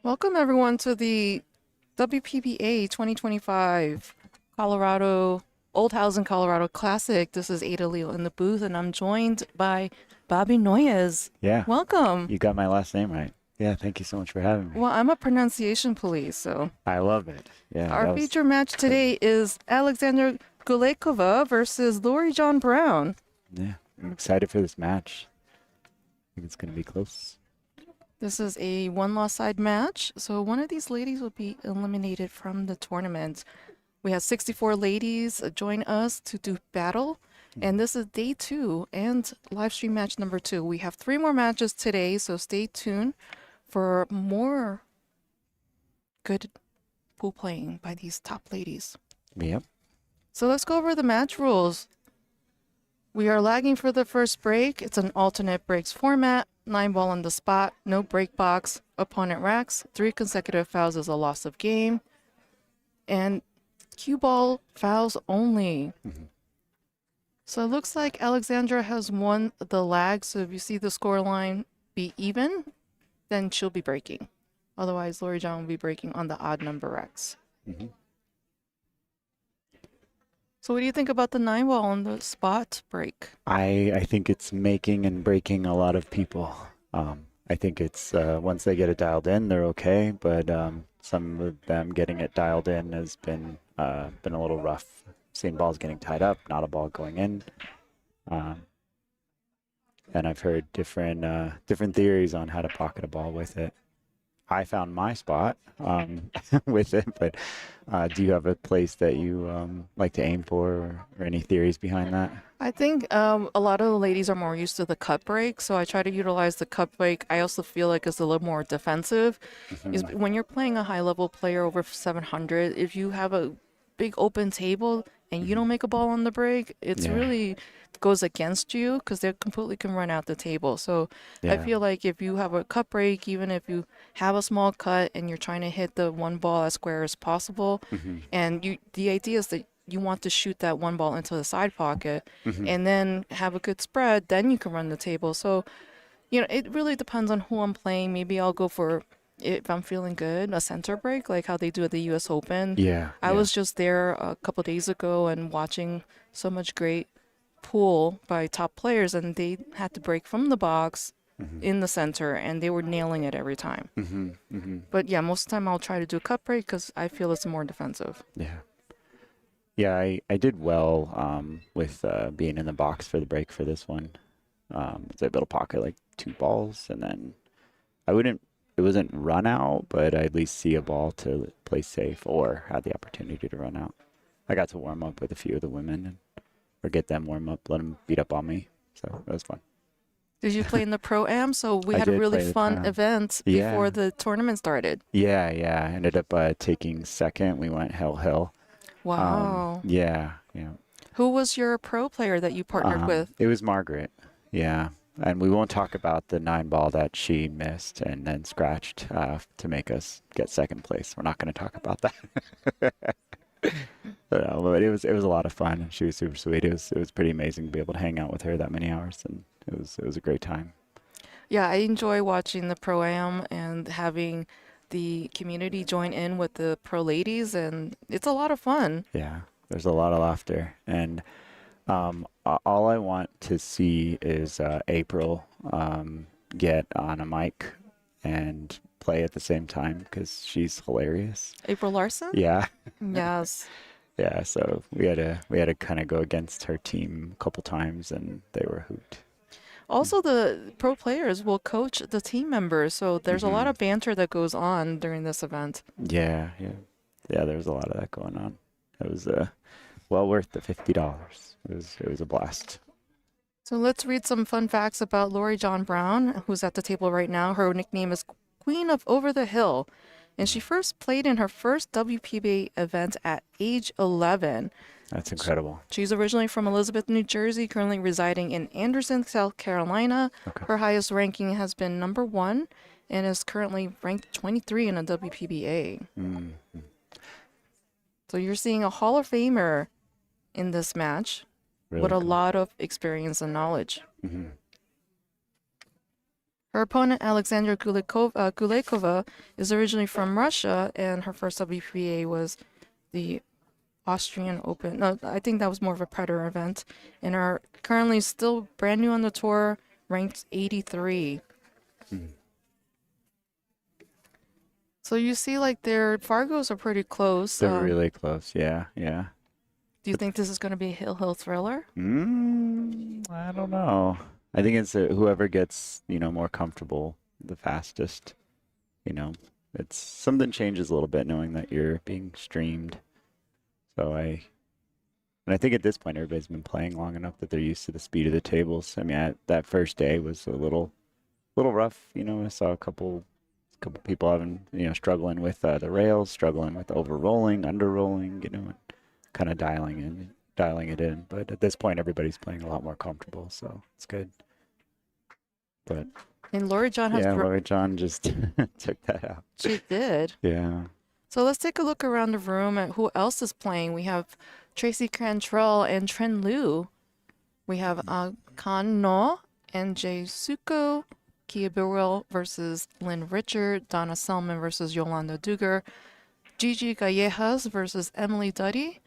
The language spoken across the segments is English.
Welcome everyone to the WPBA 2025 Colorado Olhausen Colorado Classic. This is Ada Leo in the booth, and I'm joined by Bobby Noyes. Yeah, Welcome. you got my last name right. Yeah, thank you so much for having me. Well, I'm a pronunciation police, so I love it. Yeah, our that was feature match today is Aleksandra Guleikova versus LoreeJon Brown. yeah. I'm excited for this match. I think it's gonna be close. This is a one-loss side match, so one of these ladies will be eliminated from the tournament. We have 64 ladies join us to do battle, and this is day 2 and live stream match number 2. We have 3 more matches today, so stay tuned for more good pool playing by these top ladies. Yep. So let's go over the match rules. We are lagging for the first break. It's an alternate breaks format. 9 ball on the spot, no break box, opponent racks. 3 consecutive fouls is a loss of game. And cue ball fouls only. So it looks like Aleksandra has won the lag. So if you see the score line be even, then she'll be breaking. Otherwise, LoreeJon will be breaking on the odd number racks. So what do you think about the 9 ball on the spot break? I think it's making and breaking a lot of people. I think it's once they get it dialed in, they're okay, but some of them getting it dialed in has been a little rough. Seeing balls getting tied up, not a ball going in. And I've heard different theories on how to pocket a ball with it. I found my spot with it, but do you have a place that you like to aim for, or any theories behind that? I think a lot of the ladies are more used to the cut break, so I try to utilize the cut break. I also feel like it's a little more defensive. Is when you're playing a high-level player over 700, if you have a big open table and you don't make a ball on the break, it's really goes against you because they completely can run out the table. So I feel like if you have a cut break, even if you have a small cut and you're trying to hit the one ball as square as possible, and the idea is that you want to shoot that one ball into the side pocket and then have a good spread, then you can run the table. So, you know, it really depends on who I'm playing. Maybe I'll go for, if I'm feeling good, a center break, like how they do at the US Open. I was just there a couple days ago and watching so much great pool by top players, and they had to break from the box in the center, and they were nailing it every time. But yeah, most of the time I'll try to do a cut break because I feel it's more defensive. Yeah, I did well with being in the box for the break for this one. I was able to pocket like 2 balls, and then it wasn't run out, but I at least see a ball to play safe or had the opportunity to run out. I got to warm up with a few of the women or get them warm up, let them beat up on me. So it was fun. Did you play in the Pro-Am? So we I had a did really play the fun Pro-Am. event Yeah. before the tournament started. Yeah. I ended up taking second. We went hill. Wow. Yeah. Who was your pro player that you partnered with? It was Margaret. Yeah. And we won't talk about the 9 ball that she missed and then scratched to make us get second place. We're not going to talk about that. But it was a lot of fun. She was super sweet. It was pretty amazing to be able to hang out with her that many hours, and it was a great time. Yeah, I enjoy watching the Pro-Am and having the community join in with the pro ladies, and it's a lot of fun. Yeah, there's a lot of laughter, and all I want to see is April get on a mic and play at the same time because she's hilarious. April Larson? Yeah. Yes. Yeah, so we had to kind of go against her team a couple times, and they were a hoot. Also, the pro players will coach the team members, so there's a lot of banter that goes on during this event. Yeah. There was a lot of that going on. It was well worth the $50. It was a blast. So let's read some fun facts about LoreeJon Brown, who's at the table right now. Her nickname is Queen of Over the Hill, and she first played in her first WPBA event at age 11. That's incredible. She's originally from Elizabeth, New Jersey, currently residing in Anderson, South Carolina. Okay. Her highest ranking has been number 1 and is currently ranked 23 in a WPBA. So you're seeing a Hall of Famer in this match Really with a cool. lot of experience and knowledge. Her opponent, Aleksandra Guleikova, is originally from Russia, and her first WPBA was the Austrian Open. No, I think that was more of a Predator event. And are currently still brand new on the tour, ranked 83. So you see, like, their Fargos are pretty close. They're really close. Yeah, yeah. Do you think this is going to be a hill thriller? I don't know. I think it's whoever gets, more comfortable the fastest. It's something changes a little bit knowing that you're being streamed. So and I think at this point everybody's been playing long enough that they're used to the speed of the tables. I mean, that first day was a little rough. I saw a couple people having, struggling with the rails, struggling with over-rolling, under-rolling, and kind of dialing it in. But at this point, everybody's playing a lot more comfortable, so it's good. But And LoreeJon has... LoreeJon just took that out. She did. Yeah. So let's take a look around the room at who else is playing. We have Tracy Cantrell and Tren Liu. We have Kan No and Jay Suko, Kia Burrell versus Lynn Richard, Donna Selman versus Yolanda Duger, Gigi Gallejas versus Emily Duddy,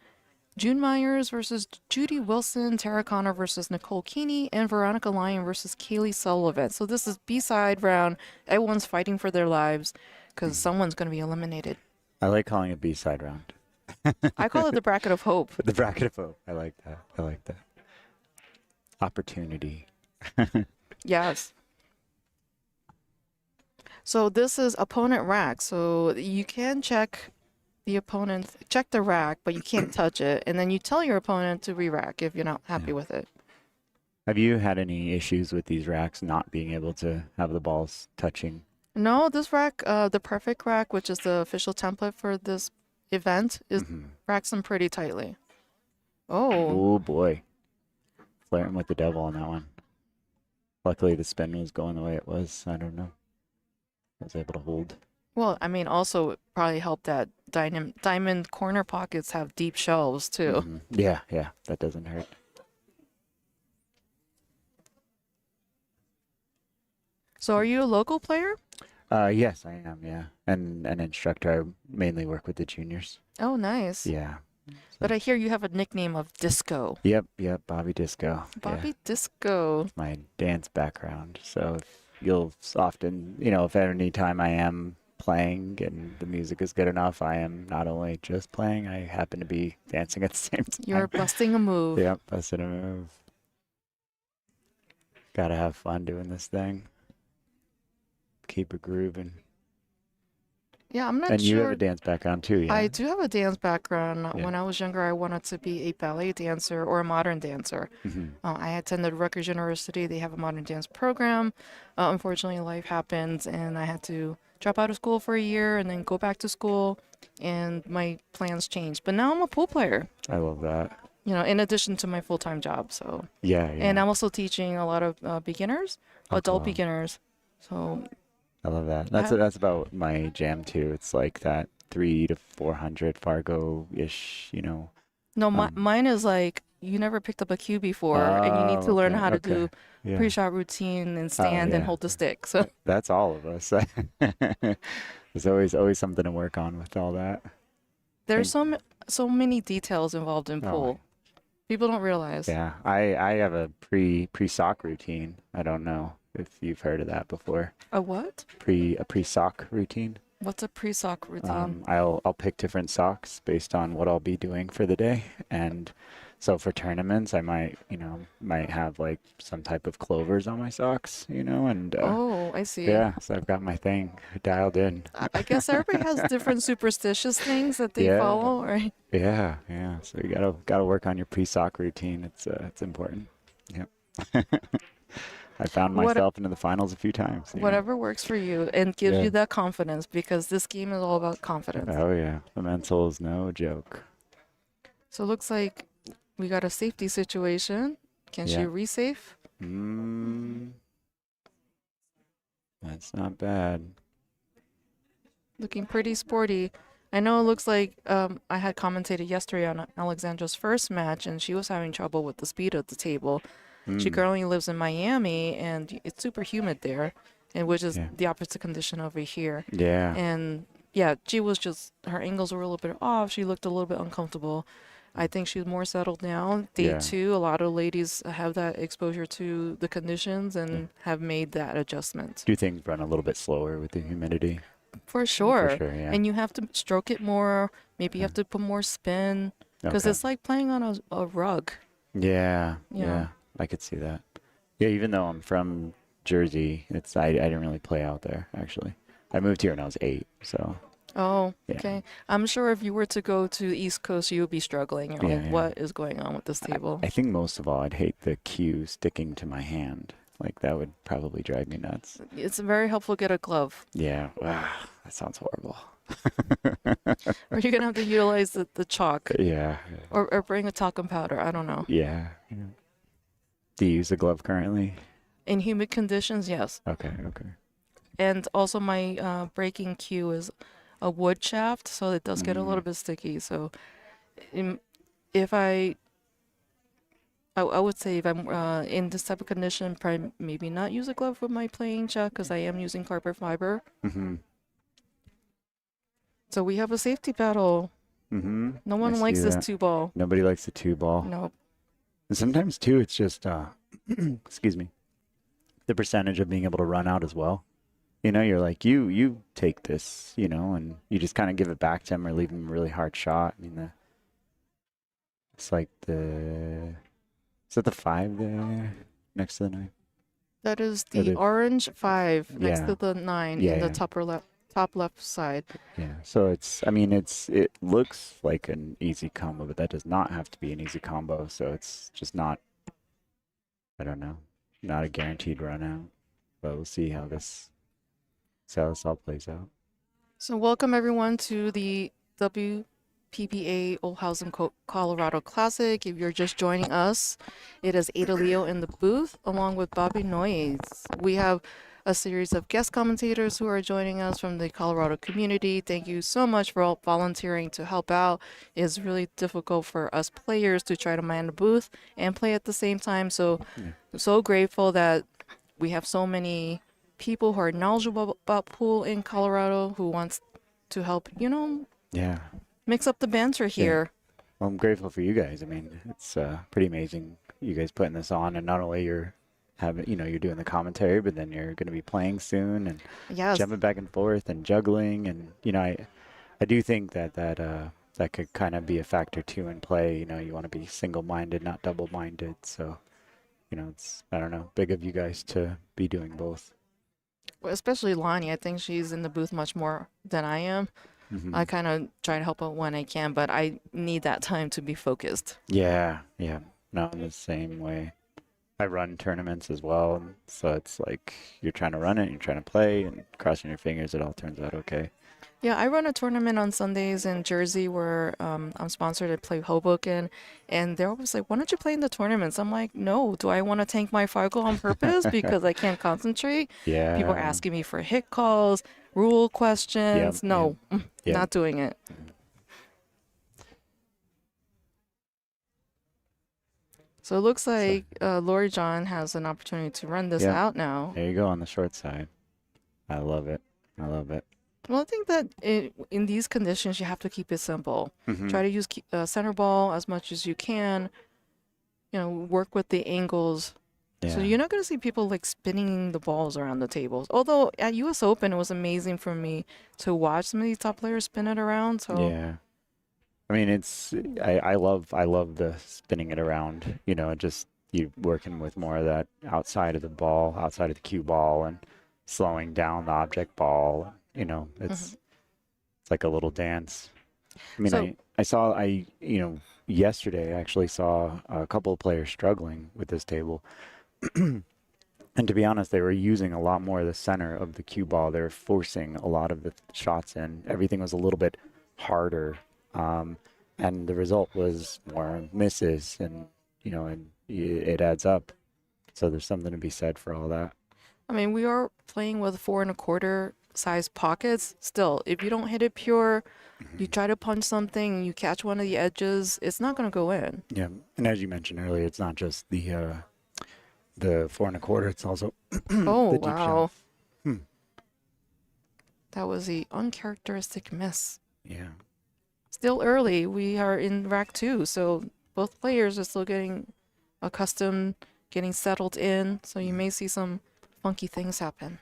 June Myers versus Judy Wilson, Tara Connor versus Nicole Keeney, and Veronica Lyon versus Kaylee Sullivan. So this is B-side round. Everyone's fighting for their lives because someone's going to be eliminated. I like calling it B-side round. I call it the bracket of hope. The bracket of hope. I like that. Opportunity. Yes. So this is opponent rack. So you can check the rack, but you can't touch it. And then you tell your opponent to re-rack if you're not happy with it. Have you had any issues with these racks not being able to have the balls touching? No, this rack, the perfect rack, which is the official template for this event, racks them pretty tightly. Oh boy. Flirting with the devil on that one. Luckily the spin was going the way it was. I don't know. I was able to hold. Well, I mean, also it probably helped that diamond corner pockets have deep shelves too. Yeah, that doesn't hurt. So are you a local player? Yes, I am, yeah. And an instructor. I mainly work with the juniors. Oh, nice. Yeah. But I hear you have a nickname of Disco. Yep, Bobby Disco. Bobby Disco. My dance background. So you'll often, if at any time I am playing and the music is good enough, I am not only just playing, I happen to be dancing at the same time. You're busting a move. Yep, busting a move. Gotta have fun doing this thing. Keep it grooving. Yeah, I'm not and sure. You have a dance background too, yeah? I do have a dance background. Yeah. When I was younger, I wanted to be a ballet dancer or a modern dancer. I attended Rutgers University. They have a modern dance program. Unfortunately, life happened, and I had to drop out of school for a year and then go back to school, and my plans changed. But now I'm a pool player. I love that. In addition to my full-time job. So yeah. And I'm also teaching a lot of beginners, adult beginners. So I love that. That's about my jam too. It's like that 300 to 400 Fargo-ish, No, mine is like you never picked up a cue before, and you need to learn how to do pre-shot routine and stand and hold the stick. So that's all of us. There's always something to work on with all that. There's so many details involved in pool. People don't realize. Yeah, I have a pre-sock routine. I don't know if you've heard of that before. A what? A pre-sock routine. What's a pre-sock routine? I'll pick different socks based on what I'll be doing for the day, and so for tournaments I might have like some type of clovers on my socks, and oh, I see. Yeah, so I've got my thing dialed in. I guess everybody has different superstitious things that they follow, right? Yeah. So you gotta work on your pre-sock routine. It's important. Yep. I found myself into the finals a few times. Whatever works for you and gives you that confidence, because this game is all about confidence. Oh yeah, the mental is no joke. So it looks like we got a safety situation. Can she resafe? That's not bad. Looking pretty sporty. I know it looks like I had commentated yesterday on Aleksandra's first match, and she was having trouble with the speed of the table. She currently lives in Miami, and it's super humid there. and which is Yeah. the opposite condition over here. Yeah. And yeah, she was just, her angles were a little bit off. She looked a little bit uncomfortable. I think she's more settled now. Day Yeah. two, a lot of ladies have that exposure to the conditions and have made that adjustment. Do things run a little bit slower with the humidity? For sure. For sure, yeah. And you have to stroke it more. Maybe you have to put more spin because Okay. it's like playing on a rug. Yeah, Yeah. yeah, I could see that. Yeah, even though I'm from Jersey, I didn't really play out there actually. I moved here when I was 8, so Oh, Yeah. okay. I'm sure if you were to go to the East Coast, you would be struggling. You're Yeah, like, yeah. what is going on with this table? I think most of all, I'd hate the cue sticking to my hand. Like that would probably drive me nuts. It's very helpful to get a glove. Yeah, that sounds horrible. Or you're going to have to utilize the chalk Yeah, or bring a talcum powder. I don't know. yeah. Do you use a glove currently? In humid conditions, yes. Okay, okay. And also my breaking cue is a wood shaft, so it does get a little bit sticky. So if I would say if I'm in this type of condition, probably maybe not use a glove with my playing shaft because I am using carbon fiber. Mm-hmm. So we have a safety battle. Mm-hmm. No one I likes see this that. 2-ball. Nobody likes the 2-ball. No. And sometimes too, it's just excuse me, the percentage of being able to run out as well. You know, you're like, you take this, you know, and you just kind of give it back to him or leave him a really hard shot. I mean, it's like is that the 5 there next to the 9? That is Or the the- orange 5 next Yeah. to the 9 Yeah, in the yeah. top left side. Yeah. So it looks like an easy combo, but that does not have to be an easy combo. So it's just not, I don't know, not a guaranteed run out. But we'll see how this all plays out. So welcome everyone to the WPBA Olhausen Colorado Classic. If you're just joining us, it is Ada Leo in the booth along with Bobby Noyes. We have a series of guest commentators who are joining us from the Colorado community. Thank you so much for all volunteering to help out. It's really difficult for us players to try to man the booth and play at the same time. So I'm so grateful that we have so many people who are knowledgeable about pool in Colorado who wants to help, Yeah. mix up the banter here. Well, I'm grateful for you guys. I mean, it's pretty amazing you guys putting this on, and not only you're doing the commentary, but then you're going to be playing soon and Yes. jumping back and forth and juggling, and I do think that could kind of be a factor too in play. You know, you want to be single-minded, not double-minded. So, it's, I don't know, big of you guys to be doing both. Well, especially Lonnie. I think she's in the booth much more than I am. Mhm. I kind of try to help out when I can, but I need that time to be focused. Yeah, no, I'm the same way. I run tournaments as well, and so it's like you're trying to run it, you're trying to play, and crossing your fingers, it all turns out okay. Yeah, I run a tournament on Sundays in Jersey where I'm sponsored to play Hoboken, and they're always like, "Why don't you play in the tournaments?" I'm like, "No, do I want to tank my Fargo on purpose because I can't concentrate?" Yeah. People are asking me for hit calls, rule questions. Yep, No, yep. not doing it. So it looks like LoreeJon has an opportunity to run this Yeah. out now. There you go on the short side. I love it. I love it. Well, I think that in these conditions, you have to keep it simple. Mhm. Try to use center ball as much as you can. Work with the angles. Yeah. So you're not going to see people like spinning the balls around the tables. Although at US Open, it was amazing for me to watch some of these top players spin it around. So Yeah. I mean, I love the spinning it around, just you working with more of that outside of the ball, outside of the cue ball, and slowing down the object ball. It's like a little dance. I mean, So- yesterday I actually saw a couple of players struggling with this table. And to be honest, they were using a lot more of the center of the cue ball. They were forcing a lot of the shots in. Everything was a little bit harder. And the result was more misses, and it adds up. So there's something to be said for all that. I mean, we are playing with 4 1/4 size pockets. Still, if you don't hit it pure, you try to punch something, you catch one of the edges, it's not going to go in. Yeah, and as you mentioned earlier, it's not just the 4 1/4. It's also Oh, the deep wow. shell. That was a uncharacteristic miss. Yeah. Still early. We are in rack 2, so both players are still getting accustomed, getting settled in. So you may see some funky things happen.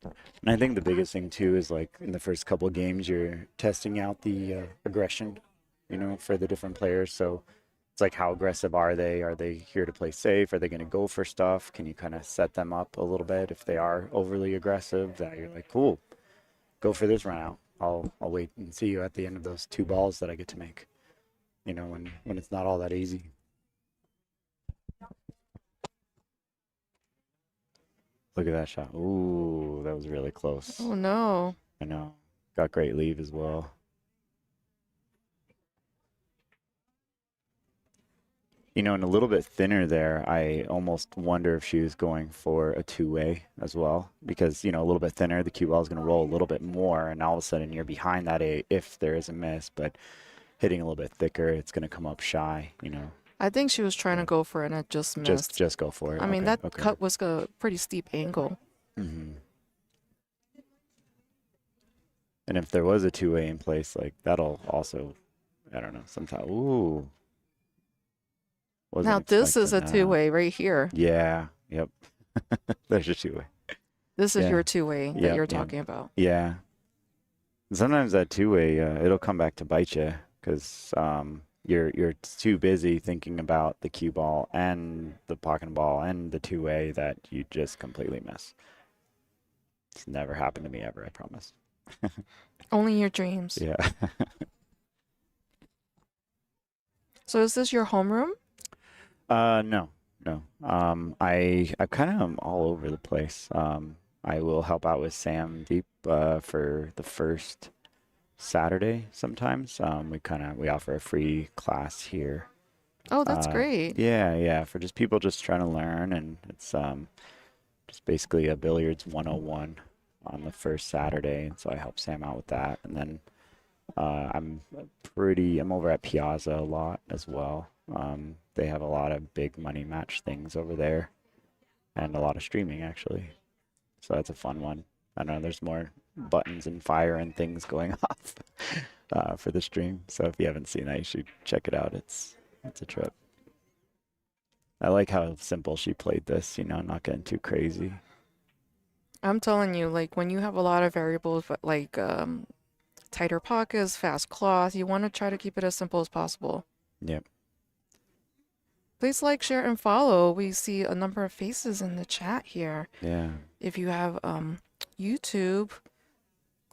And I think the biggest thing too is like in the first couple of games, you're testing out the aggression, for the different players. So it's like, how aggressive are they? Are they here to play safe? Are they going to go for stuff? Can you kind of set them up a little bit if they are overly aggressive? That you're like, cool, go for this run out. I'll wait and see you at the end of those 2 balls that I get to make. When it's not all that easy. Look at that shot. Ooh, that was really close. Oh no. I know. Got great leave as well. And a little bit thinner there, I almost wonder if she was going for a 2-way as well. Because, a little bit thinner, the cue ball is going to roll a little bit more. And all of a sudden, you're behind that 8 if there is a miss. But hitting a little bit thicker, it's going to come up shy, I think she was trying to go for it and it just missed. Just go for it. I mean, Okay, that cut was a pretty steep angle. Mm-hmm. And if there was a 2-way in place, like that'll also, I don't know, sometimes. Ooh. Now this is a 2-way right here. Yeah. Yep. There's your 2-way. This is your 2-way that you're Yep. talking about. Yeah. Sometimes that 2-way, it'll come back to bite you because you're too busy thinking about the cue ball and the pocket ball and the 2-way that you just completely miss. It's never happened to me ever, I promise. Only your dreams. Yeah. So is this your homeroom? No. I kind of am all over the place. I will help out with Sam Deep for the first Saturday sometimes. We offer a free class here. Oh, that's great. Yeah, for just people just trying to learn, and it's just basically a Billiards 101 on the first Saturday, and so I help Sam out with that. And then I'm over at Piazza a lot as well. They have a lot of big money match things over there, and a lot of streaming actually. So that's a fun one. I don't know, there's more buttons and fire and things going off for the stream. So if you haven't seen that, you should check it out. It's a trip. I like how simple she played this, not getting too crazy. I'm telling you, like when you have a lot of variables, but like tighter pockets, fast cloth, you want to try to keep it as simple as possible. Yep. Please like, share, and follow. We see a number of faces in the chat here. Yeah. If you have YouTube,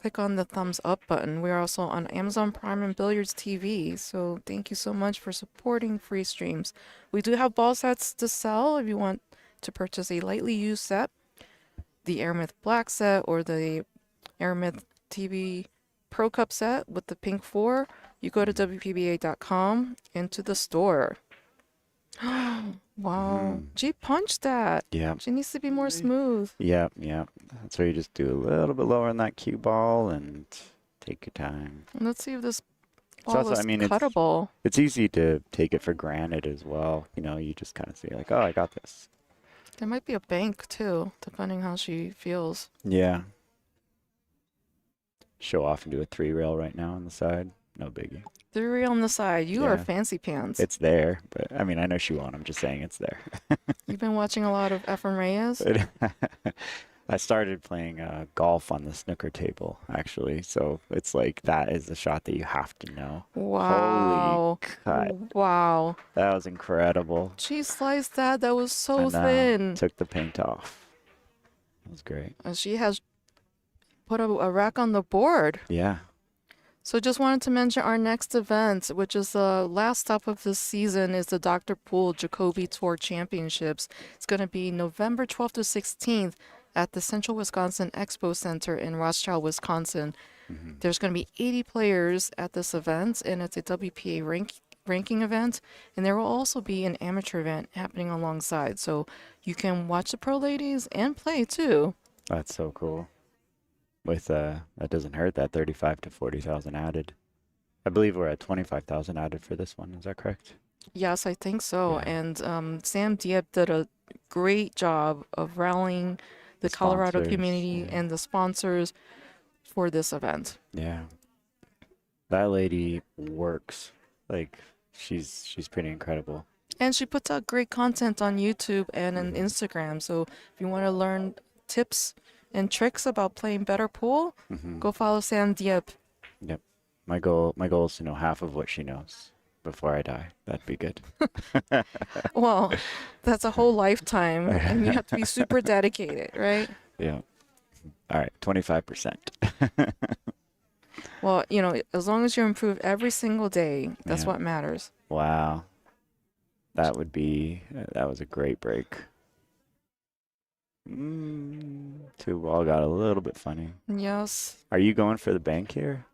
click on the thumbs up button. We're also on Amazon Prime and Billiards TV. So thank you so much for supporting free streams. We do have ball sets to sell if you want to purchase a lightly used set, the Airmyth Black set or the Airmyth TV Pro Cup set with the pink 4. You go to WPBA.com into the store. Wow. She punched that. Yeah. She needs to be more smooth. Yep. That's where you just do a little bit lower on that cue ball and take your time. Let's see if this It's ball also, is I mean, cuttable. it's easy to take it for granted as well. You just kind of see like, oh, I got this. There might be a bank too, depending how she feels. Yeah. Show off and do a 3-rail right now on the side. No biggie. 3 on the side. You are Yeah. fancy pants. It's there, but I mean, I know she won't. I'm just saying it's there. You've been watching a lot of Ephraim Reyes? I started playing golf on the snooker table, actually. So it's like that is the shot that you have to know. Wow. Holy cut. Wow. That was incredible. She sliced that. That was I so know. thin. Took the paint off. That was great. And she has put a rack on the board. Yeah. So just wanted to mention our next event, which is the last stop of this season, is the DigitalPool Jacoby Tour Championships. It's going to be November 12th to 16th at the Central Wisconsin Expo Center in Rothschild, Wisconsin. Mm-hmm. There's going to be 80 players at this event, and it's a WPA ranking event. And there will also be an amateur event happening alongside. So you can watch the pro ladies and play too. That's so cool. With that doesn't hurt, that 35 to 40,000 added. I believe we're at 25,000 added for this one. Is that correct? Yes, I think so. Yeah. And Sam Diep did a great job of rallying the Colorado sponsors, community yeah. and the sponsors for this event. Yeah. That lady works. Like she's pretty incredible. And she puts out great content on YouTube and on Hmm. Instagram. So if you want to learn tips and tricks about playing better pool, Hmm. go follow Sam Diep. Yep. My goal is to know half of what she knows before I die. That'd be good. Well, that's a whole lifetime, and you have to be super dedicated, right? Yeah. All right, 25%. Well, as long as you improve every single day, that's Yeah. what matters. Wow. That was a great break. Two ball got a little bit funny. Yes. Are you going for the bank here?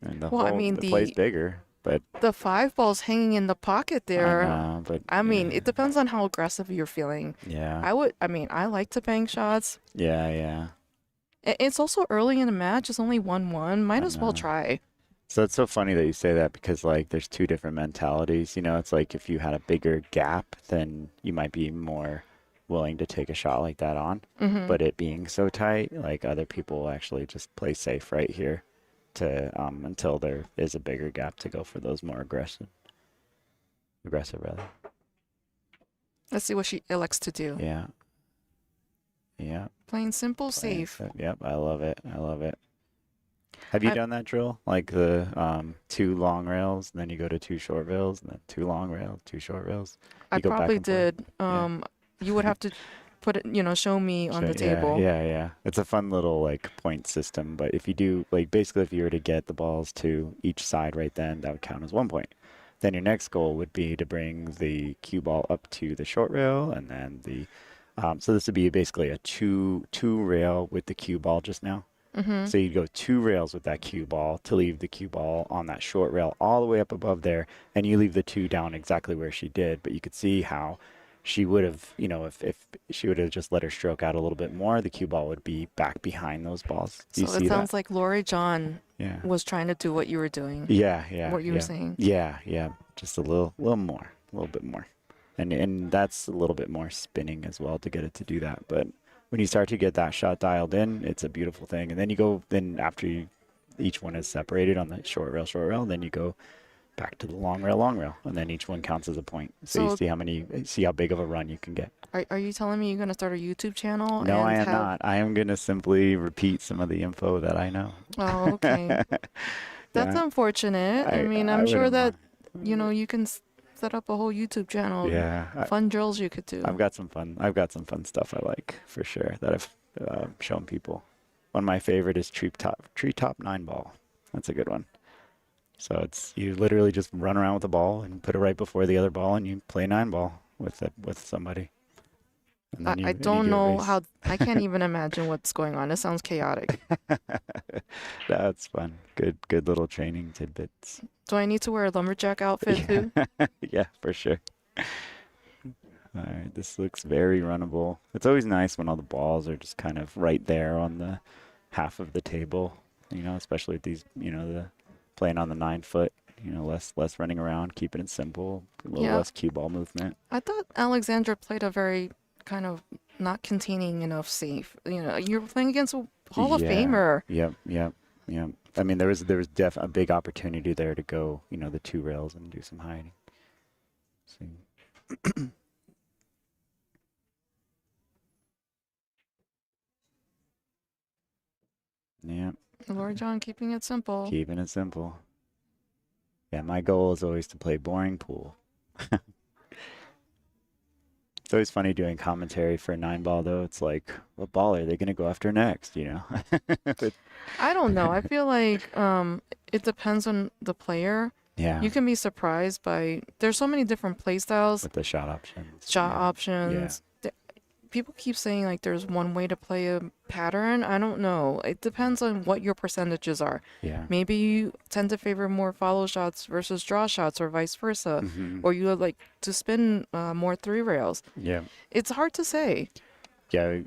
And Well, I mean, the play's bigger, but the 5 ball's hanging in the pocket I there. know, but I mean, yeah, it depends on how aggressive you're feeling. yeah, I like to bank shots. yeah. It's also early in the match. It's only 1-1. Might I as well know. try. So it's so funny that you say that because like there's two different mentalities. You know, it's like if you had a bigger gap, then you might be more willing to take a shot like that on. Hmm. But it being so tight, like other people will actually just play safe right here to until there is a bigger gap to go for those more aggressive rather. Let's see what she elects to do. Yeah, yeah. Plain simple, Playing safe. safe. Yep, I love it. I love it. Have you I, done that drill? Like the two long rails, and then you go to two short rails, and then two long rails, two short rails. I You go back probably and forth. did. Yeah. You would have to put it, show me on the Yeah, table. yeah. It's a fun little like point system, but if you do like basically if you were to get the balls to each side right then, that would count as 1 point. Then your next goal would be to bring the cue ball up to the short rail, and then the so this would be basically a two rail with the cue ball just now. Hmm. So you'd go two rails with that cue ball to leave the cue ball on that short rail all the way up above there, and you leave the two down exactly where she did. But you could see how she would have, if she would have just let her stroke out a little bit more, the cue ball would be back behind those balls. Do you So it see that? sounds like LoreeJon Yeah. was trying to do what you were doing, Yeah. what you were saying. Yeah. Just a little more, a little bit more. And that's a little bit more spinning as well to get it to do that. But when you start to get that shot dialed in, it's a beautiful thing. And then after each one is separated on the short rail, then you go back to the long rail, and then each one counts as a point. So you So see how big of a run you can get. are you telling me you're going to start a YouTube channel No, I and am not. I am going to simply repeat some of the info that I know. Oh, okay. That's Yeah, unfortunate. I mean, I I'm sure wouldn't that, mind. you can set up a whole YouTube channel. Yeah, Fun drills you could do. I've got some fun. I've got some fun stuff I like for sure that I've shown people. One of my favorite is treetop 9 ball. That's a good one. So it's you literally just run around with the ball and put it right before the other ball, and you play 9 ball with somebody, and then I you don't do a know race. how, I can't even imagine what's going on. It sounds chaotic. That's fun. Good little training tidbits. Do I need to wear a lumberjack outfit too? Yeah, for sure. All right, this looks very runnable. It's always nice when all the balls are just kind of right there on the half of the table, especially with these, the playing on the 9 foot, less running around, keeping it simple, a little Yeah. less cue ball movement. I thought Aleksandra played a very kind of not containing enough safe. You're playing against a Hall of Yeah. Famer. Yep. I mean, there was a big opportunity there to go, the 2 rails and do some hiding. See. Yeah, LoreeJon keeping it simple. keeping it simple. Yeah, my goal is always to play boring pool. It's always funny doing commentary for a 9 ball, though. It's like, what ball are they going to go after next, But, I don't know. I feel like it depends on the player. yeah, You can be surprised by there's so many different play styles, with the shot options. shot Yeah. options. People keep saying like there's one way to play a pattern. I don't know. It depends on what your percentages are. Yeah. Maybe you tend to favor more follow shots versus draw shots or vice versa. Hmm. Or you would like to spin more 3 rails. Yeah. It's hard to say. Yeah,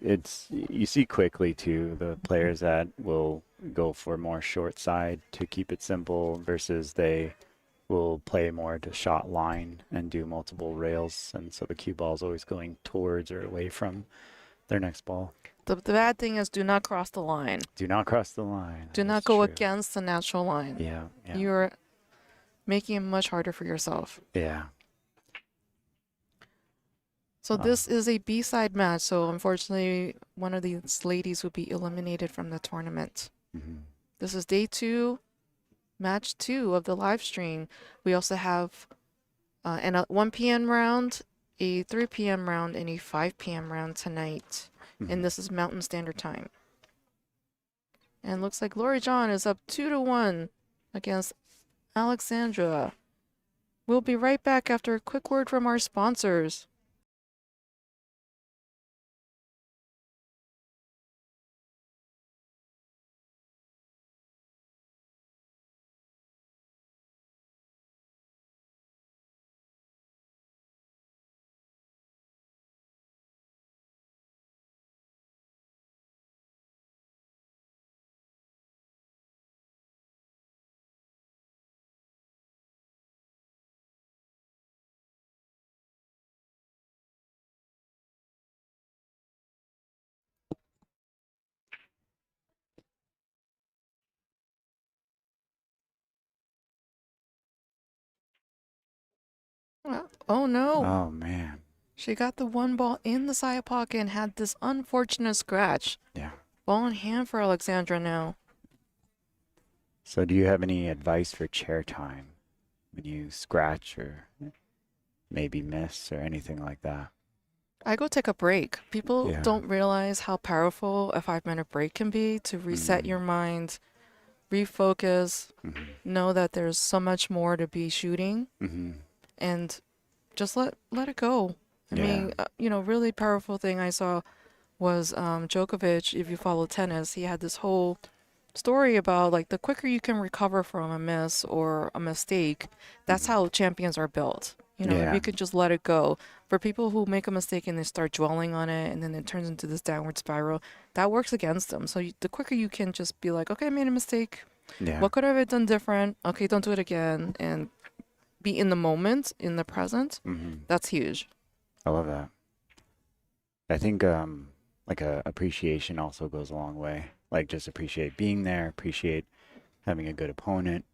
you see quickly too the players that will go for more short side to keep it simple versus they will play more to shot line and do multiple rails, and so the cue ball is always going towards or away from Their next ball. The bad thing is do not cross the line. Do not cross the line. Do That not is go true. against the natural line. Yeah, yeah. You're making it much harder for yourself. Yeah. So this is a B-side match. So unfortunately, one of these ladies will be eliminated from the tournament. This is day 2, match 2 of the live stream. We also have a 1 p.m. round, a 3 p.m. round, and a 5 p.m. round tonight. And this is Mountain Standard Time. And looks like LoreeJon is up 2-1 against Aleksandra. We'll be right back after a quick word from our sponsors. Oh no. Oh man. She got the one ball in the side pocket and had this unfortunate scratch. Yeah. Ball in hand for Aleksandra now. So do you have any advice for chair time when you scratch or maybe miss or anything like that? I go take a break. People Yeah. don't realize how powerful a 5-minute break can be to reset your mind, refocus, know that there's so much more to be shooting, and just let it go. I mean, really powerful thing I saw was Djokovic. If you follow tennis, he had this whole story about like the quicker you can recover from a miss or a mistake, that's how champions are built. If you could just let it go. For people who make a mistake and they start dwelling on it and then it turns into this downward spiral, that works against them. So the quicker you can just be like, okay, I made a mistake. Yeah. What could I have done different? Okay, don't do it again. And be in the moment, in the present. That's huge. I love that. I think like a appreciation also goes a long way. Like just appreciate being there, appreciate having a good opponent,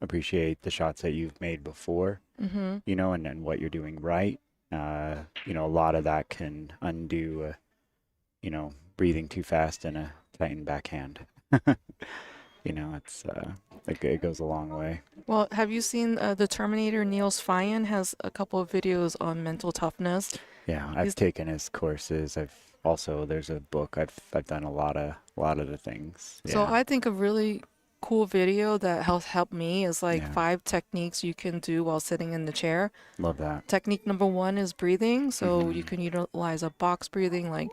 appreciate the shots that you've made before, and what you're doing right. A lot of that can undo, breathing too fast and a tightened backhand. It's it goes a long way. Well, have you seen the Terminator Niels Feijen has a couple of videos on mental toughness? Yeah, I've taken his courses. There's a book. I've done a lot of the things. So Yeah. I think a really cool video that has helped me is like 5 techniques you can do while sitting in the chair. Love that. Technique number 1 is breathing. So you can utilize a box breathing, like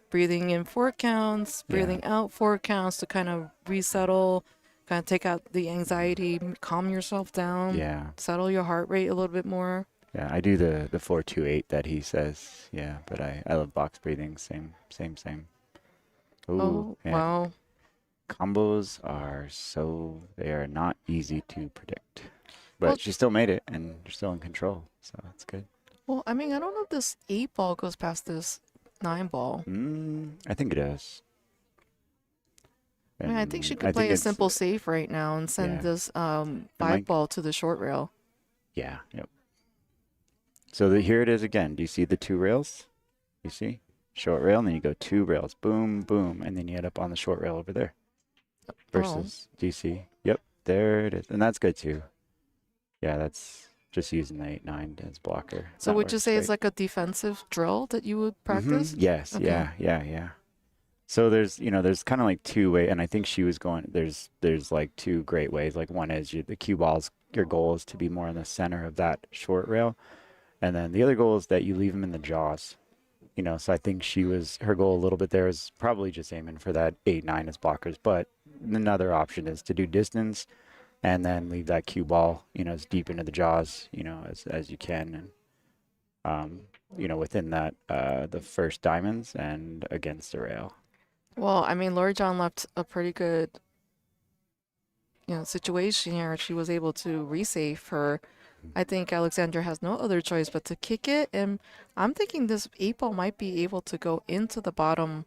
breathing in 4 counts, breathing out 4 counts to kind of resettle, kind of take out the anxiety, calm yourself down, settle your heart rate a little bit more. Yeah, I do the 4-2-8 that he says. Yeah, but I love box breathing. Same. Ooh, Oh, yeah. wow. Combos they are not easy to predict. But she still made it and you're still in control. So that's good. Well, I mean, I don't know if this 8 ball goes past this 9 ball. I think it does. I mean, I think she could play a simple save right now and send this 5 ball to the short rail. Yeah, yep. So here it is again. Do you see the 2 rails? You see? Short rail, and then you go 2 rails. Boom, boom, and then you end up on the short rail over there. Versus, do you see? Yep, there it is. And that's good too. Yeah, that's just using the 8-9 as blocker. So would you say it's like a defensive drill that you would practice? Yes, okay. Yeah. So there's kind of like 2 ways, and I think she was going, there's like 2 great ways. Like one is the cue balls, your goal is to be more in the center of that short rail. And then the other goal is that you leave them in the jaws. So I think her goal a little bit there is probably just aiming for that 8-9 as blockers. But another option is to do distance and then leave that cue ball, as deep into the jaws, as you can. And, within that, the first diamonds and against the rail. Well, I mean, LoreeJon left a pretty good, situation here. She was able to resave her I think Aleksandra has no other choice but to kick it, and I'm thinking this 8-ball might be able to go into the bottom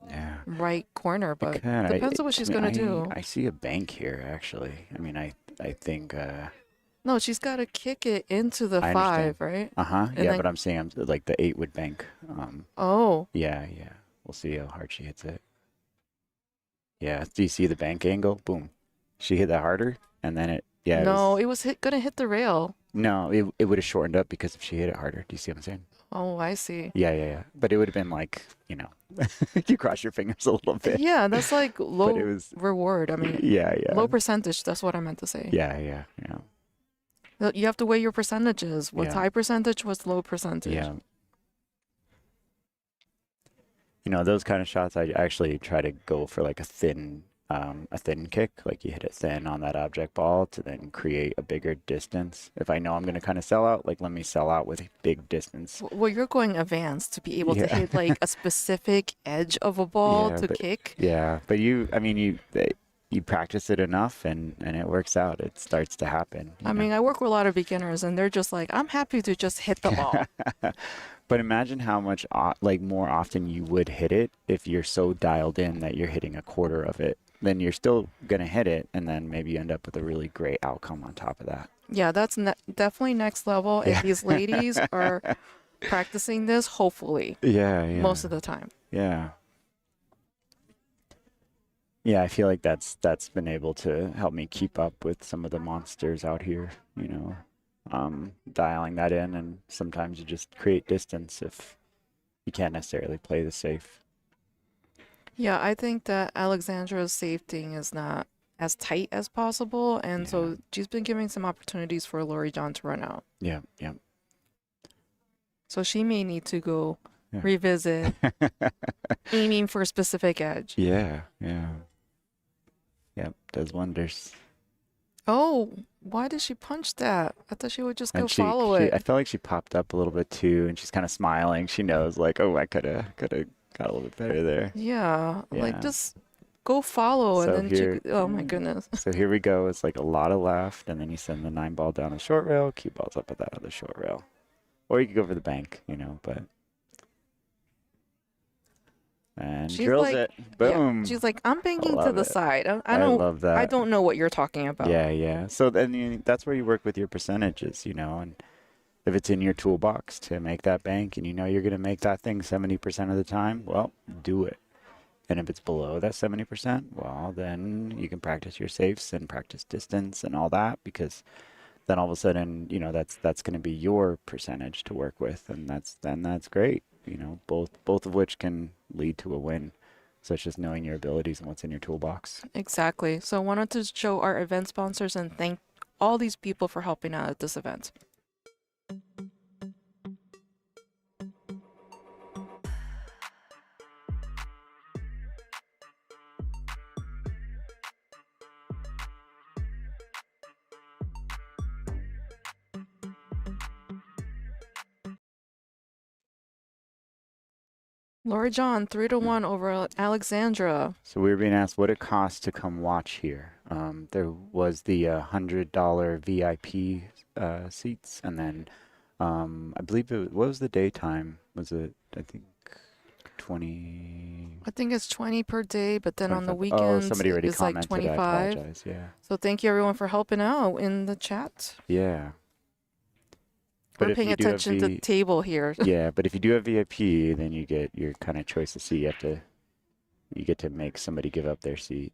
Yeah. right corner, It but could. depends on what she's gonna do. I see a bank here actually. I mean, I think No, she's got to kick it into the I understand. 5, right? Uh-huh. And Yeah, then, but I'm saying like the 8 would bank. oh, Yeah, yeah. We'll see how hard she hits it. Yeah. Do you see the bank angle? Boom. She hit that harder, and then yeah, it no, was. it was gonna hit the rail. No, it would have shortened up because if she hit it harder. Do you see what I'm saying? Oh, I see. Yeah, yeah, yeah. But it would have been like, you cross your fingers a little bit. Yeah, that's like But it low was, reward. I mean, yeah, yeah. low percentage. That's what I meant to say. Yeah, yeah, yeah. You have to weigh your percentages. What's Yeah. high percentage? What's low percentage? Yeah. Those kind of shots, I actually try to go for like a thin kick, like you hit it thin on that object ball to then create a bigger distance. If I know I'm going to kind of sell out, like let me sell out with a big distance. Well, you're going advanced to be able to Yeah. hit like a specific edge of a ball Yeah, to but kick. yeah, but you practice it enough and it works out. It starts to happen. I mean, I work with a lot of beginners and they're just like, I'm happy to just hit the ball. But imagine how much like more often you would hit it if you're so dialed in that you're hitting a quarter of it. Then you're still gonna hit it, and then maybe you end up with a really great outcome on top of that. Yeah, that's definitely next level. If Yeah. these ladies are practicing this, hopefully, Yeah, yeah. most of the time. Yeah. Yeah, I feel like that's been able to help me keep up with some of the monsters out here, dialing that in, and sometimes you just create distance if you can't necessarily play the safe. Yeah, I think that Alexandra's safetying is not as tight as possible, and Yeah. so she's been giving some opportunities for LoreeJon to run out. Yeah, yeah. So she may need to go Yeah. revisit aiming for a specific edge. Yeah, yeah. Yep, does wonders. Oh, why did she punch that? I thought she would just go And follow it. I felt like she popped up a little bit too, and she's kind of smiling. She knows, like, oh, I coulda got a little bit better there. Yeah, like Yeah. just go follow and So then here, oh my goodness. So here we go. It's like a lot of left, and then you send the 9-ball down the short rail, cue balls up at that other short rail, or you could go for the bank, but. And She's drills like, it. yeah, Boom. she's like, I'm banking to love the it. side. I I don't, love that. I don't know what you're talking about. Yeah, yeah. So then that's where you work with your percentages, and if it's in your toolbox to make that bank and you're going to make that thing 70% of the time, well, do it. And if it's below that 70%, well, then you can practice your safes and practice distance and all that, because then all of a sudden, that's going to be your percentage to work with, and that's great. Both of which can lead to a win. So it's just knowing your abilities and what's in your toolbox. Exactly. So I wanted to show our event sponsors and thank all these people for helping out at this event. LoreeJon, 3-1 over Aleksandra. So we were being asked what it costs to come watch here. There was the $100 VIP seats, and then I believe what was the daytime? Was it, I think, 20? I think it's 20 per day, but then on the 25? weekends Somebody already it's like commented. 25. I apologize. Yeah. So thank you everyone for helping out in the chat. Yeah. We're if paying you do have attention to the table here. Yeah, but if you do have VIP, then you get your kind of choice of seat. You get to make somebody give up their seat.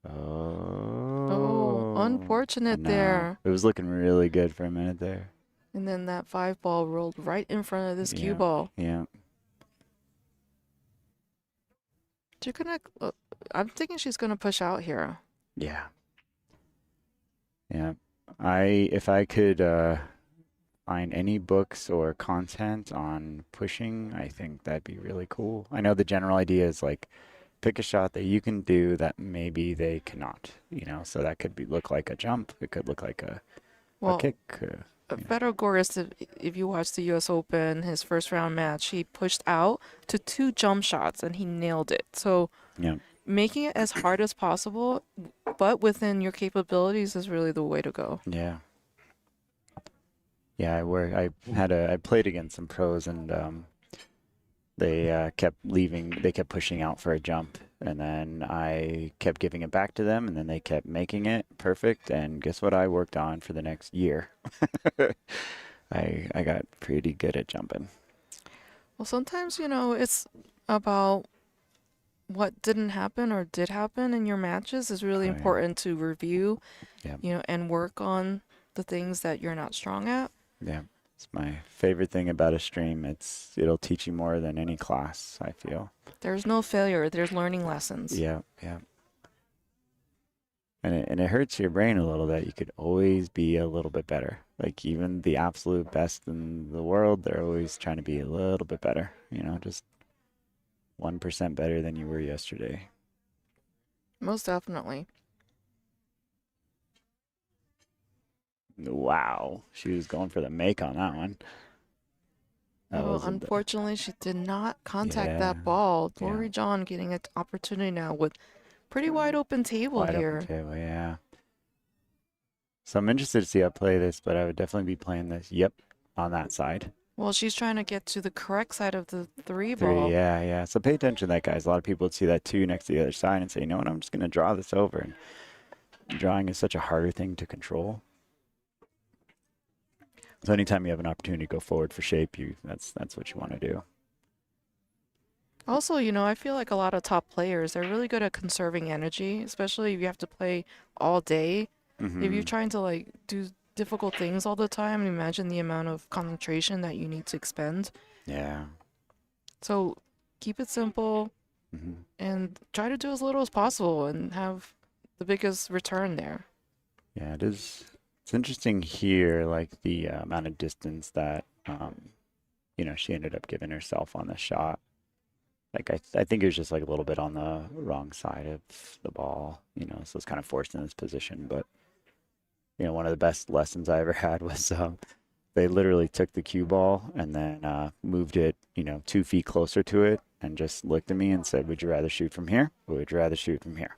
Oh, unfortunate I know. there. It was looking really good for a minute there. And then that 5-ball rolled right in front of this cue Yeah. ball. Yeah. I'm thinking she's gonna push out here. Yeah. Yeah. If I could find any books or content on pushing, I think that'd be really cool. I know the general idea is like pick a shot that you can do that maybe they cannot, so that could look like a jump. It could look like a kick. Beto Goris, if you watch the US Open, his first round match, he pushed out to 2 jump shots and he nailed it. So Yeah. making it as hard as possible but within your capabilities is really the way to go. Yeah. Yeah, I played against some pros, and they kept pushing out for a jump, and then I kept giving it back to them, and then they kept making it perfect, and guess what I worked on for the next year? I got pretty good at jumping. Well, sometimes, it's about what didn't happen or did happen in your matches is really Oh, yeah. important to review, Yeah. and work on the things that you're not strong at. Yeah. It's my favorite thing about a stream. It'll teach you more than any class, I feel. There's no failure, there's learning lessons. Yeah, yeah. And it hurts your brain a little bit. You could always be a little bit better. Like even the absolute best in the world, they're always trying to be a little bit better. Just 1% better than you were yesterday. Most definitely. Wow, she was going for the make on that one. That Well, wasn't unfortunately, she did not contact Yeah, that ball. yeah. LoreeJon getting an opportunity now with pretty wide open table wide here. open table, yeah. So I'm interested to see how I play this, but I would definitely be playing this. Yep, on that side. Well, she's trying to get to the correct side of the three Three, ball. yeah, yeah. So pay attention to that, guys. A lot of people would see that two next to the other side and say, you know what, I'm just going to draw this over. And drawing is such a harder thing to control. So anytime you have an opportunity to go forward for shape, that's what you want to do. Also, I feel like a lot of top players, they're really good at conserving energy, especially if you have to play all day. If you're trying to like do difficult things all the time, imagine the amount of concentration that you need to expend. Yeah. So keep it simple and try to do as little as possible and have the biggest return there. Yeah, it is. It's interesting here, like the amount of distance that, she ended up giving herself on the shot. Like I think it was just like a little bit on the wrong side of the ball, so it's kind of forced in this position. But, one of the best lessons I ever had was they literally took the cue ball and then moved it, 2 feet closer to it and just looked at me and said, would you rather shoot from here or would you rather shoot from here?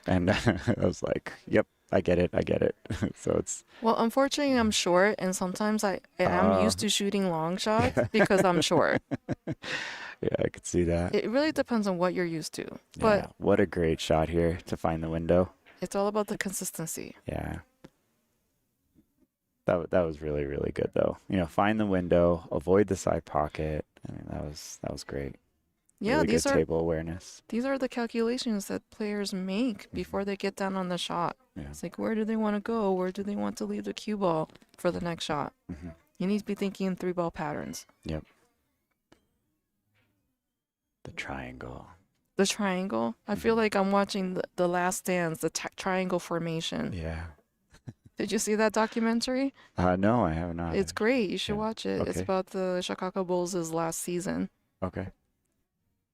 And I was like, yep, I get it. So it's Well, unfortunately, I'm short, and sometimes I am used to shooting long shots because I'm short. yeah, I could see that. It really depends on what you're used to, Yeah, but what a great shot here to find the window. it's all about the consistency. Yeah. That was really, really good though. Find the window, avoid the side pocket. I mean, that was great. Yeah, Really these good are table awareness. these are the calculations that players make before they get down on the shot. Yeah. It's like, where do they want to go? Where do they want to leave the cue ball for the next shot? You need to be thinking in 3-ball patterns. Yep. The triangle. The triangle. I feel like I'm watching the Last Dance, the triangle formation. Yeah. Did you see that documentary? No, I have not. It's great. You should Yeah. watch it. It's Okay. about the Chicago Bulls' last season. Okay.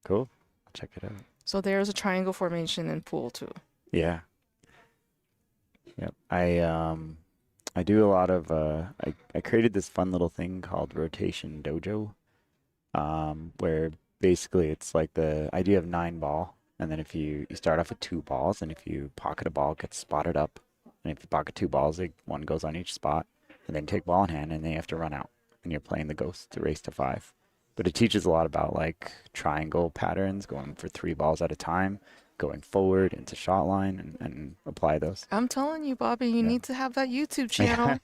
Cool. I'll check it out. So there's a triangle formation in pool too. Yeah. Yep. I do a lot of I created this fun little thing called Rotation Dojo, where basically it's like the idea of 9-ball, and then if you start off with 2 balls, and if you pocket a ball, it gets spotted up, and if you pocket 2 balls, one goes on each spot, and then take ball in hand, and then you have to run out, and you're playing the ghost to race to 5. But it teaches a lot about like triangle patterns, going for 3 balls at a time, going forward into shot line and apply those. I'm telling you, Bobby, you need to have that YouTube channel.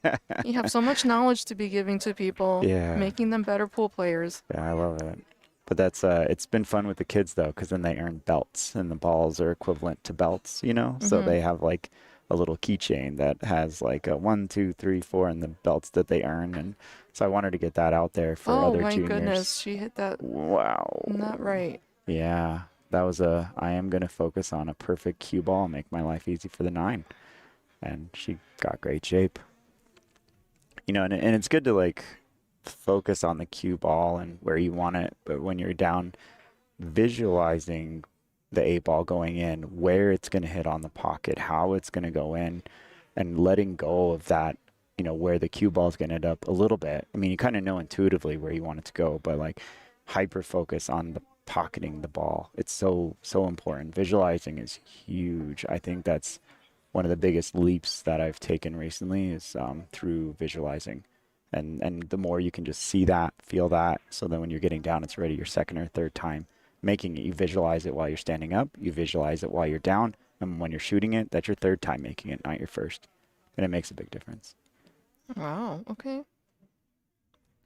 You have so much knowledge to be giving to people, making them better pool players. Yeah, I love it. But that's it's been fun with the kids though, because then they earn belts, and the balls are equivalent to belts, So they have like a little keychain that has like a 1, 2, 3, 4, and the belts that they earn, and so I wanted to get that out there for other juniors. Oh my goodness, she hit that. Wow. Not right. Yeah, that was I am gonna focus on a perfect cue ball and make my life easy for the 9, and she got great shape. And it's good to like focus on the cue ball and where you want it, but when you're down, visualizing the 8-ball going in, where it's going to hit on the pocket, how it's going to go in, and letting go of that, where the cue ball is going to end up a little bit. I mean, you kind of know intuitively where you want it to go, but like hyper focus on pocketing the ball. It's so important. Visualizing is huge. I think that's one of the biggest leaps that I've taken recently is through visualizing. And the more you can just see that, feel that, so then when you're getting down, it's already your second or third time making it. You visualize it while you're standing up, you visualize it while you're down, and when you're shooting it, that's your third time making it, not your first. And it makes a big difference. Wow. Okay.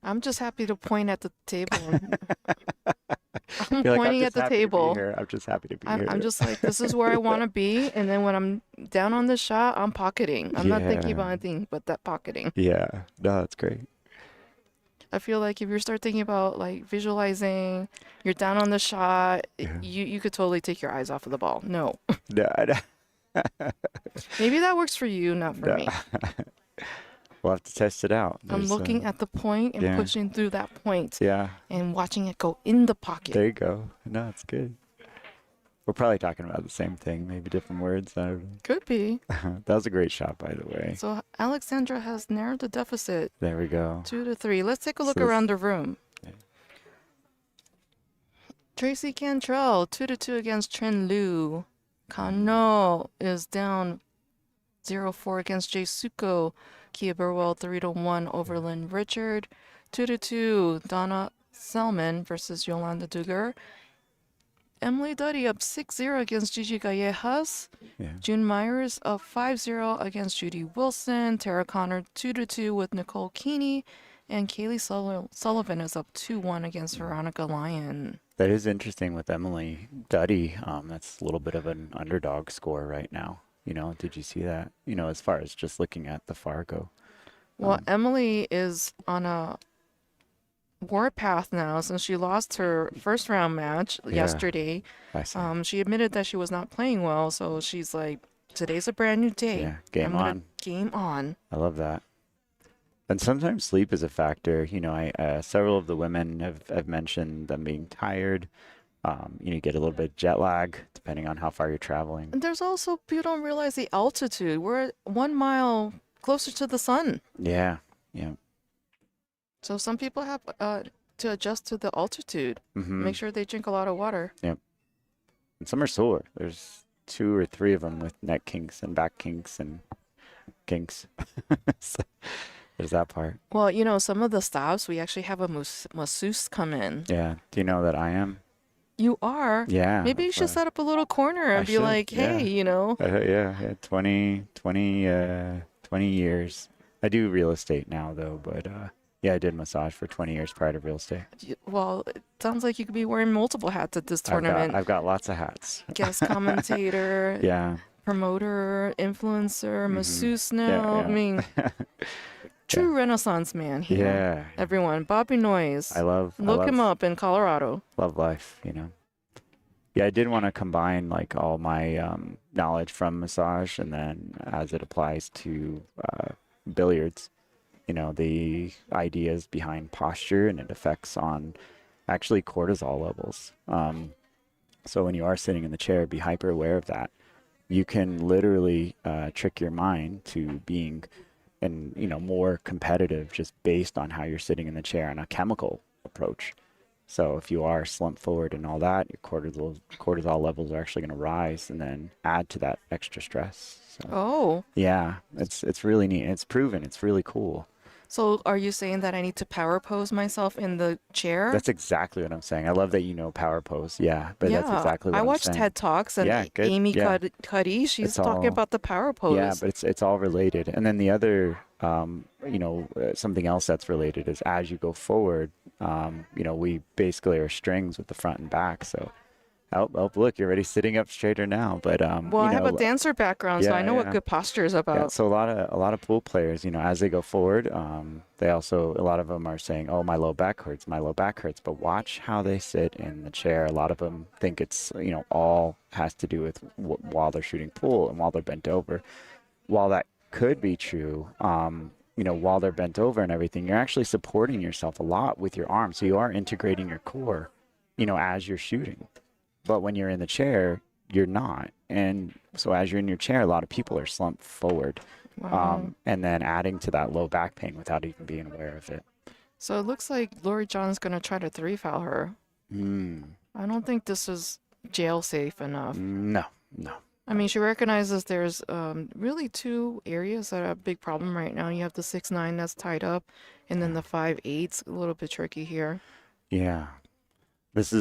I'm just happy to point at the table. I'm You're like, pointing at the table. I'm just happy to be here. I'm just like, this is where I want to be. And then when I'm down on the shot, I'm pocketing. I'm not thinking about anything but that pocketing. Yeah. No, that's great. I feel like if you start thinking about like visualizing, you're down on the shot, Yeah. you could totally take your eyes off of the ball. No. No, Maybe that works for you, not for me. We'll have to test it out. I'm looking at the point and yeah. pushing through that point Yeah. and watching it go in the pocket. There you go. No, it's good. We're probably talking about the same thing, maybe different words. I don't know. Could be. That was a great shot, by the way. So Aleksandra has narrowed the deficit There we go. 2-3. Let's take a look So around the room. Yeah. Tracy Cantrell 2-2 against Chen Liu. Kano is down 0-4 against Jay Suko. Kia Burwell 3-1 over Lynn Richard. 2-2 Donna Selman versus Yolanda Duggar. Emily Duddy up 6-0 against Gigi Gallejas. Yeah. June Myers up 5-0 against Judy Wilson. Tara Connor 2-2 with Nicole Keeney. And Kaylee Sullivan is up 2-1 against Veronica Lyon. That is interesting with Emily Duddy. That's a little bit of an underdog score right now. You know, did you see that? You know, as far as just looking at the Fargo. Well, Emily is on a warpath now since she lost her first round match yesterday. I see. She admitted that she was not playing well, so she's like, today's a brand new day. Yeah, game on. Game on. I love that. And sometimes sleep is a factor. You know, several of the women have mentioned them being tired. You know, you get a little bit of jet lag depending on how far you're traveling. And there's also, people don't realize the altitude. We're 1 mile closer to the sun. Yeah, yeah. So some people have to adjust to the altitude. Make sure they drink a lot of water. Yep. And some are sore. There's 2 or 3 of them with neck kinks and back kinks and kinks. So there's that part. Well, you know, some of the stops, we actually have a masseuse come in. Yeah. Do you know that I am? You are? Yeah. Maybe you should set up a little corner and be like, hey, you know. Yeah, 20 years. I do real estate now, though, but yeah, I did massage for 20 years prior to real estate. Well, it sounds like you could be wearing multiple hats at this tournament. I've got lots of hats. Guest commentator, Yeah. promoter, influencer, masseuse now. Yeah. I mean, true Renaissance man here. Yeah. Everyone, Bobby Noyes. Look him up in Colorado. Love life, you know. Yeah, I did want to combine like all my knowledge from massage and then as it applies to billiards, you know, the ideas behind posture and it affects on actually cortisol levels. So when you are sitting in the chair, be hyper aware of that. You can literally trick your mind to being more competitive just based on how you're sitting in the chair on a chemical approach. So if you are slumped forward and all that, your cortisol levels are actually going to rise and then add to that extra stress. So, Oh. yeah, it's really neat. It's proven. It's really cool. So are you saying that I need to power pose myself in the chair? That's exactly what I'm saying. I love that you know power pose. Yeah, but that's exactly what I I'm watched saying. TED Talks and good. Amy Yeah. Cuddy, she's It's talking all- about the power pose. Yeah, but it's all related. And then the other, something else that's related is as you go forward, we basically are strings with the front and back. So, look, you're already sitting up straighter now. But well, I have a dancer background, so I know what good posture is about. Yeah, so a lot of pool players, as they go forward, they also, a lot of them are saying, "Oh, my low back hurts, my low back hurts." But watch how they sit in the chair. A lot of them think it's all has to do with while they're shooting pool and while they're bent over. While that could be true, while they're bent over and everything, you're actually supporting yourself a lot with your arms. So you are integrating your core, as you're shooting. But when you're in the chair, you're not. And so as you're in your chair, a lot of people are slumped forward. Wow. And then adding to that low back pain without even being aware of it. So it looks like LoreeJon's going to try to 3-foul her. I don't think this is jail safe enough. No, no. I mean, she recognizes there's really two areas that are a big problem right now. You have the 6'9" that's tied up, and then the 5'8's a little bit tricky here. Yeah. This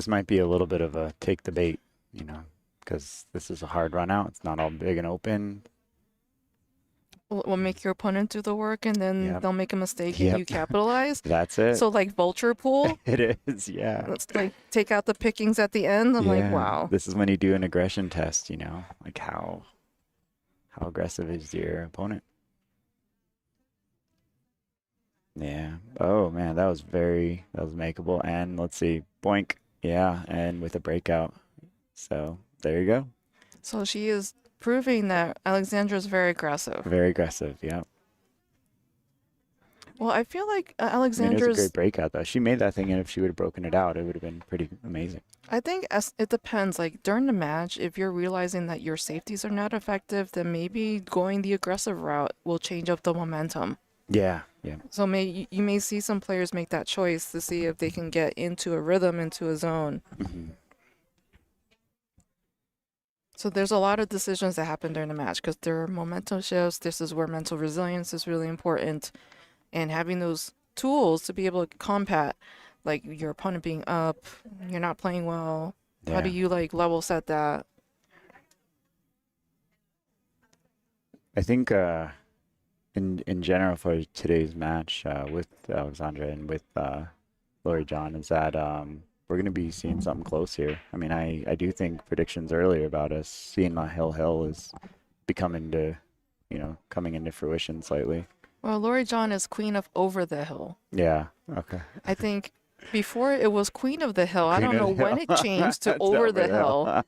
might be a little bit of a take the bait, you know, because this is a hard run out. It's not all big and open. Will make your opponent do the work, and then Yep. they'll make a mistake and Yep. you capitalize. That's it. So like vulture pool, It is, yeah. let's like take out the pickings at the end. I'm like, Yeah. wow. This is when you do an aggression test, you know, like how aggressive is your opponent? Yeah. Oh man, that was makeable. And let's see, boink. Yeah, and with a breakout. So there you go. So she is proving that Aleksandra is very aggressive. Very aggressive. Yeah. Well, I feel like I mean, it was a Alexandra's. great breakout though. She made that thing, and if she would have broken it out, it would have been pretty amazing. I think it depends. Like during the match, if you're realizing that your safeties are not effective, then maybe going the aggressive route will change up the momentum. Yeah. Yeah. So you may see some players make that choice to see if they can get into a rhythm, into a zone. Hmm. So there's a lot of decisions that happen during the match because there are momentum shifts. This is where mental resilience is really important, and having those tools to be able to combat, like your opponent being up, you're not playing well. How do Yeah. you like level set that? I think in general for today's match with Aleksandra and with LoreeJon is that we're going to be seeing something close here. I mean, I do think predictions earlier about us seeing the hill is becoming to, you know, coming into fruition slightly. Well, LoreeJon is queen of over the hill. Yeah. Okay. I think before it was queen of the hill. I Queen don't know of the when hill. it changed to It's over the hill.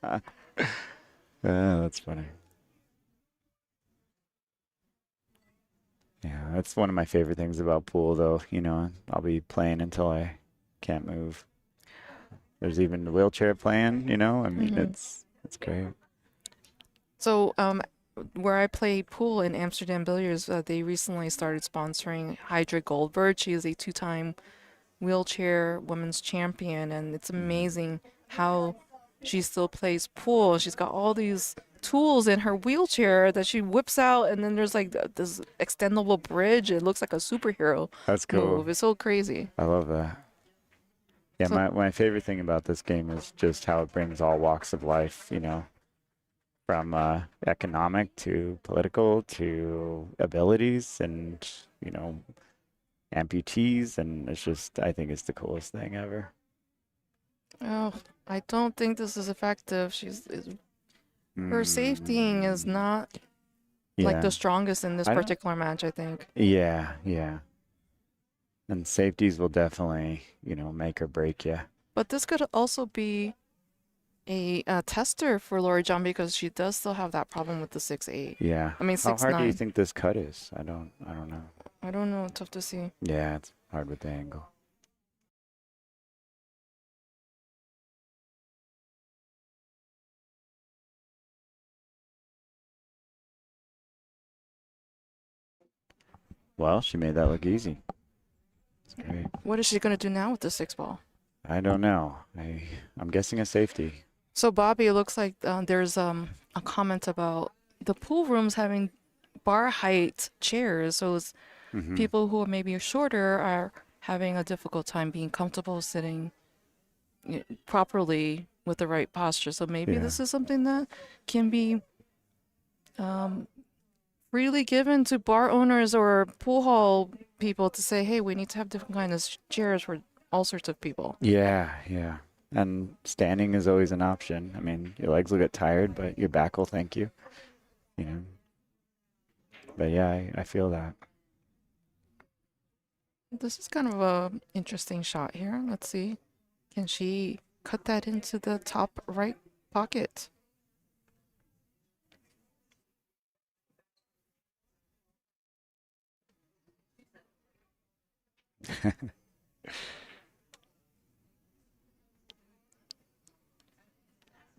That's funny. Yeah, that's one of my favorite things about pool, though. You know, I'll be playing until I can't move. There's even the wheelchair playing, you know? I mean, Mhm. it's great. So, where I play pool in Amsterdam Billiards, they recently started sponsoring Hydra Goldberg. She is a two-time wheelchair women's champion, and it's amazing how she still plays pool. She's got all these tools in her wheelchair that she whips out, and then there's like this extendable bridge. It looks like a superhero That's cool. move. It's so crazy. I love that. Yeah, So, my favorite thing about this game is just how it brings all walks of life, you know, from economic to political to abilities and, you know, amputees. And it's just, I think it's the coolest thing ever. oh, I don't think this is effective. Her safetying is not like Yeah. the strongest in this I don't- particular match, I think. Yeah, yeah. And safeties will definitely, you know, make or break you. But this could also be a tester for LoreeJon because she does still have that problem with the 6'8". Yeah. I mean, How hard do you 6'9". think this cut is? I don't know. I don't know. Tough to see. Yeah, it's hard with the angle. Well, she made that look easy. It's great. What is she going to do now with the 6 ball? I don't know. I'm guessing a safety. So, Bobby, it looks like there's a comment about the pool rooms having bar height chairs. So it's Mhm. people who are maybe shorter are having a difficult time being comfortable sitting properly with the right posture. So maybe Yeah. this is something that can be freely given to bar owners or pool hall people to say, hey, we need to have different kinds of chairs for all sorts of people. Yeah, yeah. And standing is always an option. I mean, your legs will get tired, but your back will thank you. You know. But yeah, I feel that. This is kind of a interesting shot here. Let's see. Can she cut that into the top right pocket?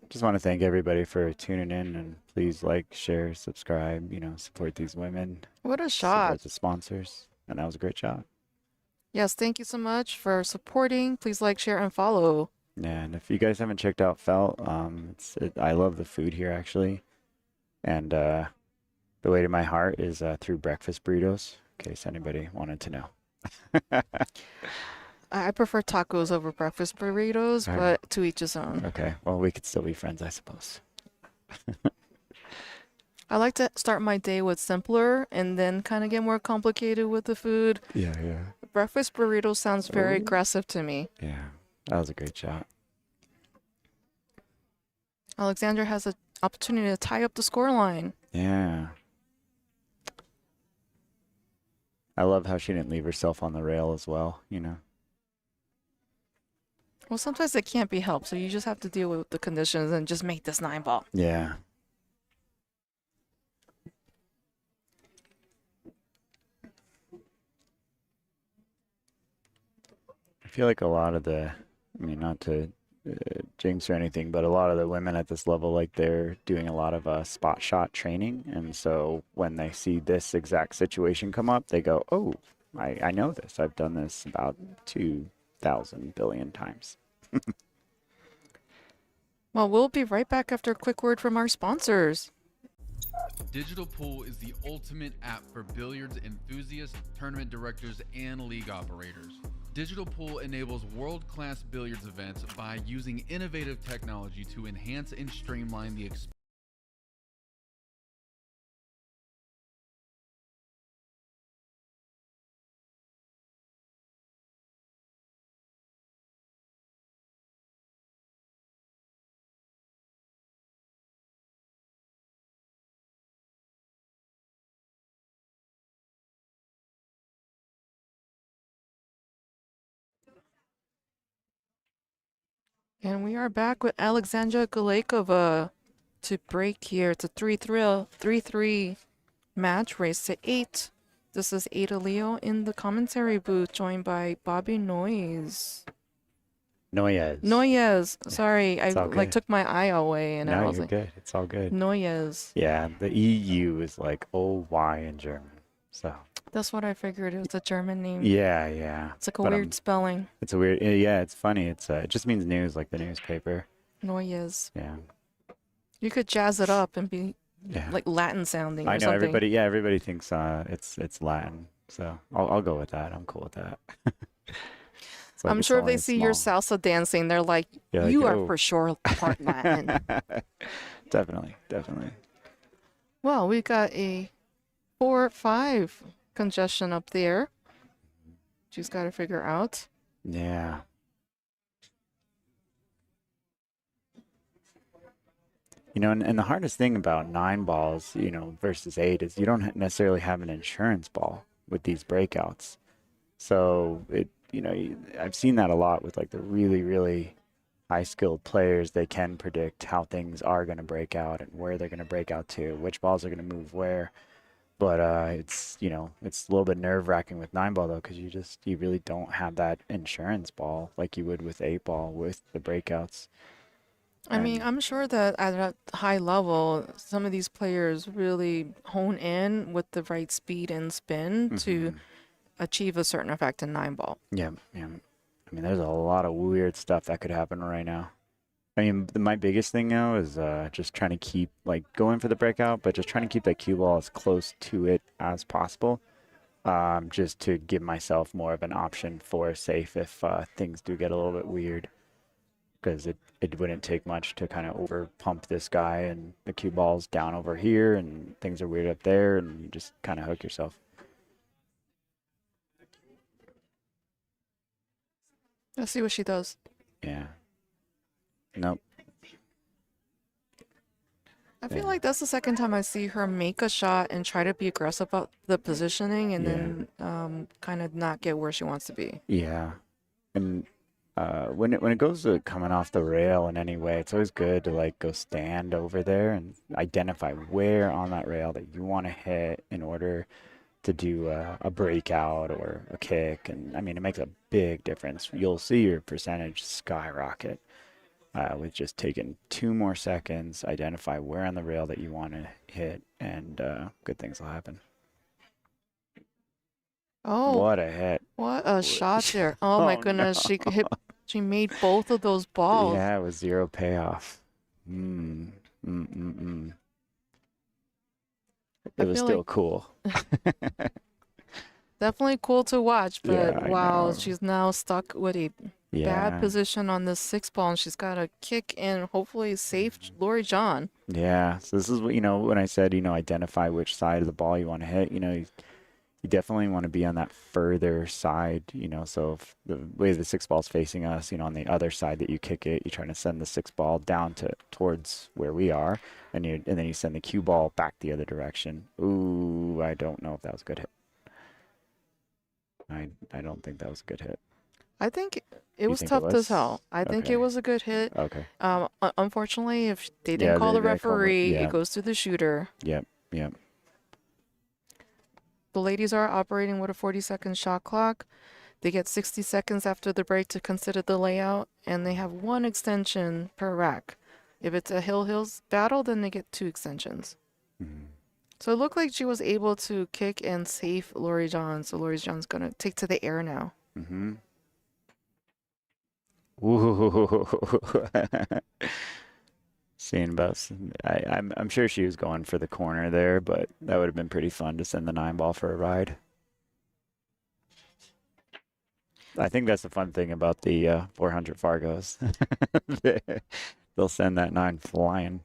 Just want to thank everybody for tuning in, and please like, share, subscribe, you know, support these women, What a support shot. the sponsors. And that was a great shot. Yes, thank you so much for supporting. Please like, share, and follow. Yeah, and if you guys haven't checked out Felt, I love the food here actually, and the way to my heart is through breakfast burritos. In case anybody wanted to know. I prefer tacos over breakfast burritos, All right. but to each his own. Okay, well we could still be friends, I suppose. I like to start my day with simpler and then kind of get more complicated with the food. Yeah, yeah. Breakfast burrito sounds very Oh, aggressive to me. yeah. That was a great shot. Aleksandra has an opportunity to tie up the scoreline. Yeah. I love how she didn't leave herself on the rail as well, you know. Well, sometimes it can't be helped, so you just have to deal with the conditions and just make this 9-ball. Yeah. I feel like a lot of I mean, not to jinx or anything, but a lot of the women at this level, like they're doing a lot of spot shot training. And so when they see this exact situation come up, they go, oh, I know this. I've done this about 2,000 billion times. Well, we'll be right back after a quick word from our sponsors. DigitalPool is the ultimate app for billiards enthusiasts, tournament directors, and league operators. DigitalPool enables world-class billiards events by using innovative technology to enhance and streamline the experience. And we are back with Aleksandra Guleikova to break here. It's a 3-3 match, race to 8. This is Ada Leo in the commentary booth, joined by Bobby Noyes. Noyes. Sorry, I It's all like good. took my eye away and I No, was you're like, good. It's all good. Noyes. Yeah, the EU is like OY in German. So, That's what I figured. It was a German name. yeah, yeah. It's like a But weird spelling. it's a weird, yeah, it's funny. It just means news, like the newspaper. Noyes. Yeah. You could jazz it up and be Yeah. like Latin sounding I or know something. everybody thinks it's Latin. So I'll go with that. I'm cool with that. It's like I'm it's sure if only they see your small. salsa dancing, they're like, You're like, you are "Oh." for sure part Latin. Definitely, definitely. Well, we got a 4-5 congestion up there. She's got to figure out. Yeah. You know, and the hardest thing about 9 balls, you know, versus 8 is you don't necessarily have an insurance ball with these breakouts. So I've seen that a lot with like the really, really high skilled players. They can predict how things are going to break out and where they're going to break out to, which balls are going to move where. But it's a little bit nerve wracking with 9 ball though, because you really don't have that insurance ball like you would with 8 ball with the breakouts. I mean, And I'm sure that at a high level, some of these players really hone in with the right speed and spin to mhm. achieve a certain effect in 9-ball. Yeah, yeah. I mean, there's a lot of weird stuff that could happen right now. I mean, my biggest thing now is just trying to keep like going for the breakout, but just trying to keep that cue ball as close to it as possible, just to give myself more of an option for safe if things do get a little bit weird. Because it wouldn't take much to kind of over pump this guy and the cue ball's down over here and things are weird up there and you just kind of hook yourself. Let's see what she does. Yeah. Nope. I feel Yeah. like that's the second time I see her make a shot and try to be aggressive about the positioning and Yeah. then kind of not get where she wants to be. Yeah. And when it goes to coming off the rail in any way, it's always good to like go stand over there and identify where on that rail that you want to hit in order to do a breakout or a kick. And I mean, it makes a big difference. You'll see your percentage skyrocket with just taking 2 more seconds, identify where on the rail that you want to hit, and good things will happen. Oh, What a hit. what a shot there. Oh my Oh goodness, no. She made both of those balls. Yeah, it was 0 payoff. I It was feel still like cool. definitely cool to watch, Yeah, but I wow, know. she's now stuck with a bad Yeah. position on this 6 ball, and she's got to kick and hopefully save LoreeJon. Yeah. So this is what, when I said, identify which side of the ball you want to hit, you definitely want to be on that further side, so if the way the 6 ball's facing us, on the other side that you kick it, you're trying to send the 6 ball down towards where we are, and then you send the cue ball back the other direction. Ooh, I don't know if that was a good hit. I don't think that was a good hit. I think it You was think tough it to was? tell. I think Okay. it was a good hit. Okay. Unfortunately, if they Yeah, didn't call the they called it- referee, yeah. it goes to the shooter. Yep. Yep. The ladies are operating with a 40-second shot clock. They get 60 seconds after the break to consider the layout, and they have 1 extension per rack. If it's a Hill-Hills battle, then they get 2 extensions. Mhm. So it looked like she was able to kick and save LoreeJon. So LoreeJon's going to take to the air now. Mm-hmm. Ooh. Seeing about, I'm sure she was going for the corner there, but that would have been pretty fun to send the 9 ball for a ride. I think that's the fun thing about the 400 Fargos. They'll send that 9 flying.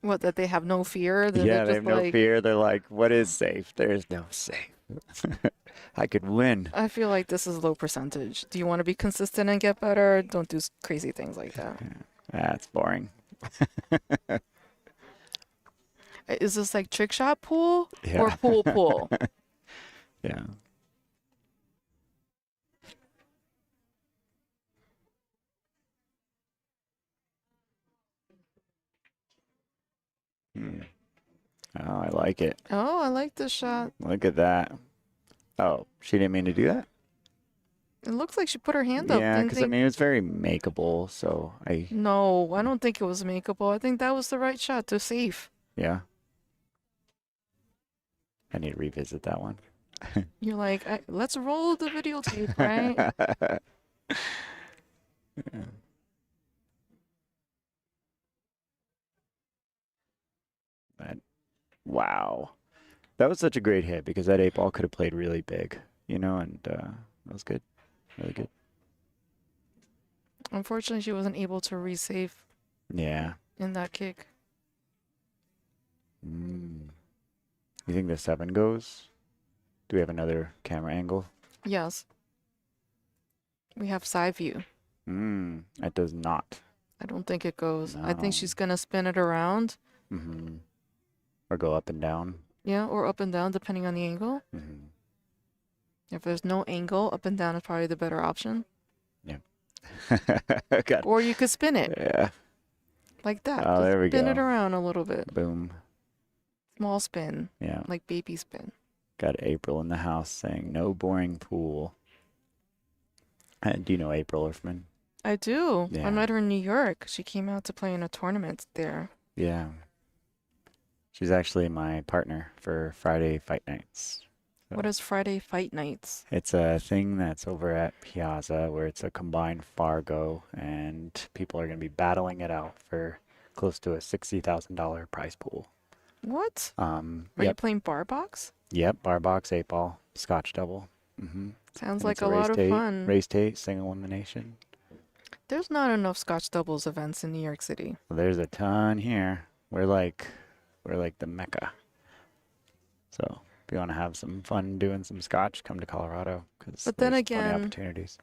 What, that they have no fear? That Yeah, they're they just have no like, fear. They're like, what is safe? There's no safe. I could win. I feel like this is low percentage. Do you want to be consistent and get better? Don't do crazy things like that. That's boring. Is this like trick shot pool Yeah. or pool? Yeah. Hmm. Oh, I like it. Oh, I like this shot. Look at that. Oh, she didn't mean to do that? It looks like she put her hand up. Yeah, Didn't because I think... mean, it was very makeable, so No, I don't think it was makeable. I think that was the right shot to save. yeah. I need to revisit that one. You're like, let's roll the videotape, right? Yeah. But, wow. That was such a great hit because that 8 ball could have played really big, and that was good. Really good. Unfortunately, she wasn't able to resave Yeah. in that kick. You think the 7 goes? Do we have another camera angle? Yes. We have side view. It does not. I don't think it goes. I think No. she's going to spin it around. Or go up and down. Yeah, or up and down, depending on the angle. If there's no angle, up and down is probably the better option. Yeah. Got Or you could spin it Yeah. like that. Oh, Just there we spin it go. around a little bit. Boom. Small spin, Yeah. like baby spin. Got April in the house saying no boring pool. Do you know April Orfman? I do. Yeah. I met her in New York. She came out to play in a tournament there. Yeah. She's actually my partner for Friday fight nights. So What is Friday Fight Nights? it's a thing that's over at Piazza where it's a combined Fargo and people are going to be battling it out for close to a $60,000 prize pool. What? Are you Yep. playing bar box? Yep. Bar box, 8 ball, scotch double. Sounds And like it's a lot of race fun. Race date, single elimination. There's not enough Scotch doubles events in New York City. Well, there's a ton here. We're like the Mecca. So if you want to have some fun doing some scotch, come to Colorado because But then there's plenty of again, opportunities.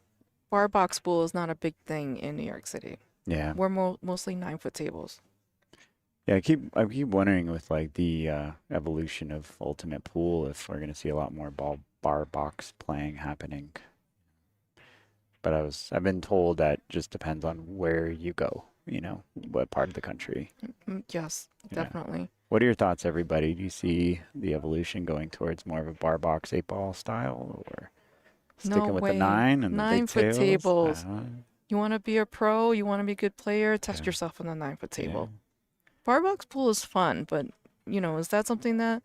Bar box pool is not a big thing in New York City. Yeah. We're mostly 9-foot tables. Yeah, I keep wondering with like the evolution of Ultimate Pool if we're gonna see a lot more bar box playing happening. But I've been told that just depends on where you go, what part of the country. Yes, Yeah. definitely. What are your thoughts, everybody? Do you see the evolution going towards more of a bar box 8 ball style or sticking No with way. the 9 and the big 9-foot tails? tables. I don't know. You want to be a pro, you want to be a good player, test Yeah. yourself on the 9-foot table. Yeah. Bar box pool is fun, but is that something that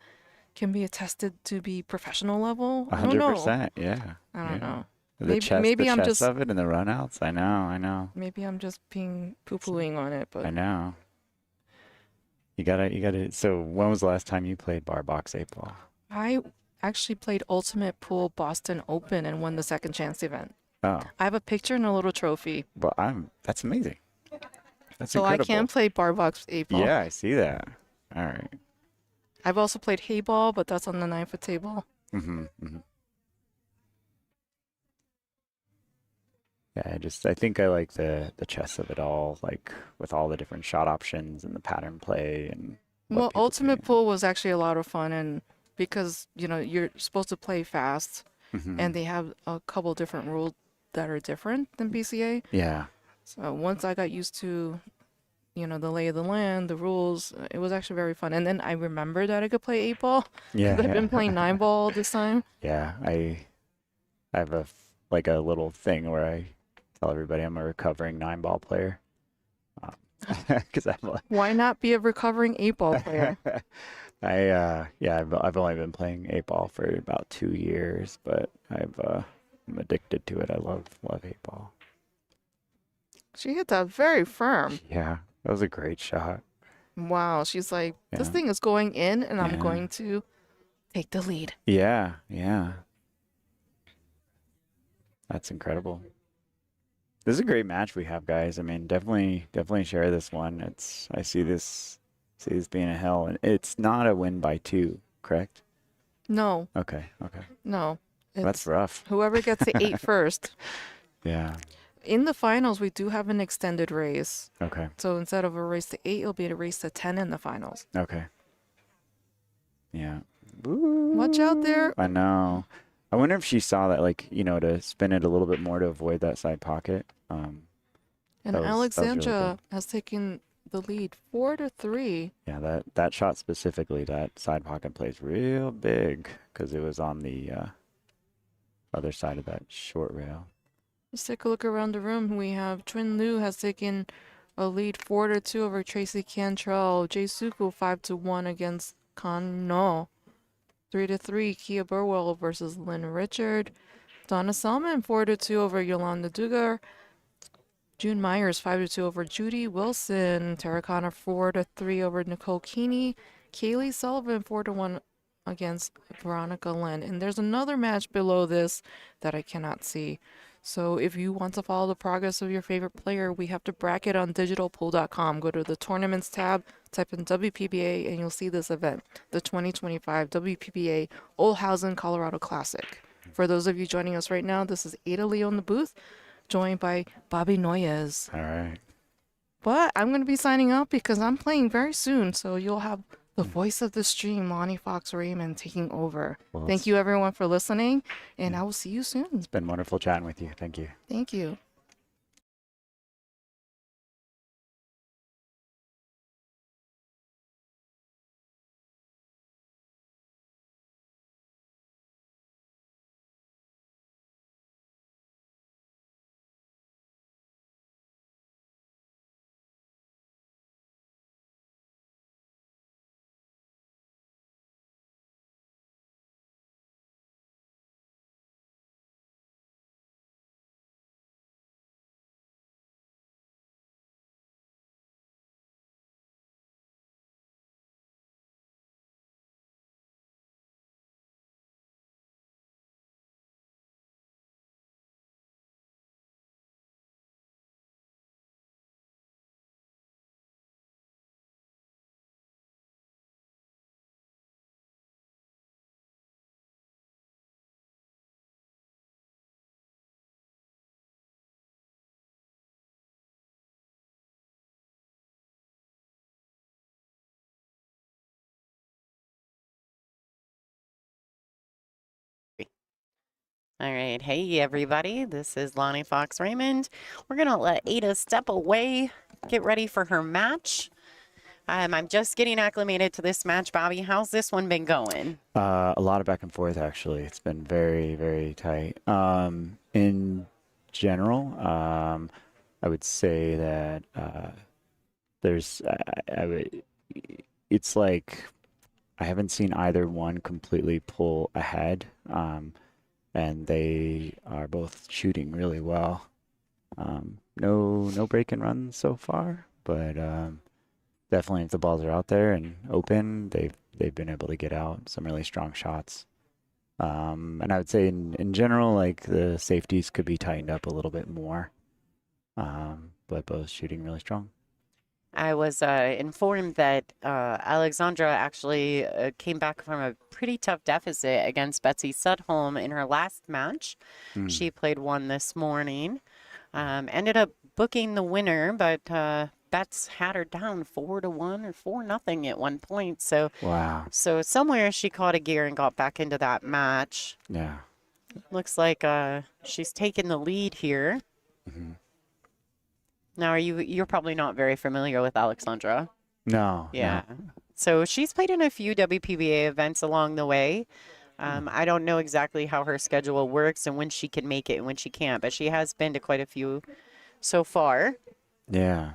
can be attested to be professional level? I don't know. 100%, yeah. I don't Yeah. know. maybe the I'm chess just of it and the runouts. I know. maybe I'm just being poo-pooing on it, I but know. You gotta. So when was the last time you played bar box 8-ball? I actually played Ultimate Pool Boston Open and won the second chance event. Oh, I have a picture and a little trophy. but that's amazing. That's So I incredible. can play bar box 8-ball. Yeah, I see that. All right. I've also played Hayball, but that's on the 9-foot table. Yeah, I think I like the chess of it all, like with all the different shot options and the pattern play and what Well, people Ultimate do. Pool was actually a lot of fun, and because, you're supposed to play fast, and they have a couple different rules that are different than BCA. Yeah. So once I got used to, the lay of the land, the rules, it was actually very fun. And then I remembered that I could play 8-ball Yeah, because I've yeah. been playing 9-ball this time. Yeah, I have like a little thing where I tell everybody I'm a recovering 9-ball player. Because Why not be a recovering 8-ball player? I've only been playing 8-ball for about 2 years, but I'm addicted to it. I love 8-ball. She hit that very firm. Yeah, that was a great shot. Wow, she's like, this Yeah. thing is going in, and I'm Yeah. going to take the lead. Yeah, yeah. That's incredible. This is a great match we have, guys. I mean, definitely share this one. I see this being a hell, and it's not a win by 2, correct? No, Okay. no. That's It's rough. whoever gets to 8 first. Yeah. In the finals, we do have an extended race. Okay. So instead of a race to 8, it'll be a race to 10 in the finals. Okay. Yeah. Watch out there. I know. I wonder if she saw that, like, to spin it a little bit more to avoid that side pocket. And that was really Aleksandra good. has taken the lead 4-3. Yeah, that shot specifically, that side pocket plays real big because it was on the other side of that short rail. Let's take a look around the room. We have Trin Liu has taken a lead 4-2 over Tracy Cantrell. Jay Suku 5-1 against Kano. 3-3 Kia Burwell versus Lynn Richard. Donna Selman 4-2 over Yolanda Dugar. June Myers 5-2 over Judy Wilson. Tara Connor 4-3 over Nicole Keeney. Kaylee Sullivan 4-1 against Veronica Lynn. And there's another match below this that I cannot see. So if you want to follow the progress of your favorite player, we have to bracket on digitalpool.com. Go to the tournaments tab, type in WPBA, and you'll see this event, the 2025 WPBA Olhausen Colorado Classic. For those of you joining us right now, this is Ada Leo in the booth, joined by Bobby Noyes. All right. But I'm going to be signing out because I'm playing very soon, so you'll have the voice of the stream, Lonnie Fox Raymond, taking over. Well, Thank you, everyone, for listening, and I will see you soon. It's been wonderful chatting with you. Thank you. Thank you. All right. Hey, everybody. This is Lonnie Fox Raymond. We're going to let Ada step away, get ready for her match. I'm just getting acclimated to this match. Bobby, how's this one been going? A lot of back and forth, actually. It's been very, very tight. In general, I would say that there's, it's like I haven't seen either one completely pull ahead. and they are both shooting really well. No break and runs so far, but definitely if the balls are out there and open, they've been able to get out some really strong shots. And I would say in general, like the safeties could be tightened up a little bit more. But both shooting really strong. I was informed that Aleksandra actually came back from a pretty tough deficit against Betsy Sudholm in her last match. She played one this morning. Ended up booking the winner, but Bets had her down 4-1 or 4-0 at one point. So Wow. so somewhere she caught a gear and got back into that match. Yeah. Looks like she's taken the lead here. Now, you're probably not very familiar with Aleksandra. No. Yeah. So she's played in a few WPBA events along the way. I don't know exactly how her schedule works and when she can make it and when she can't, but she has been to quite a few so far. Yeah.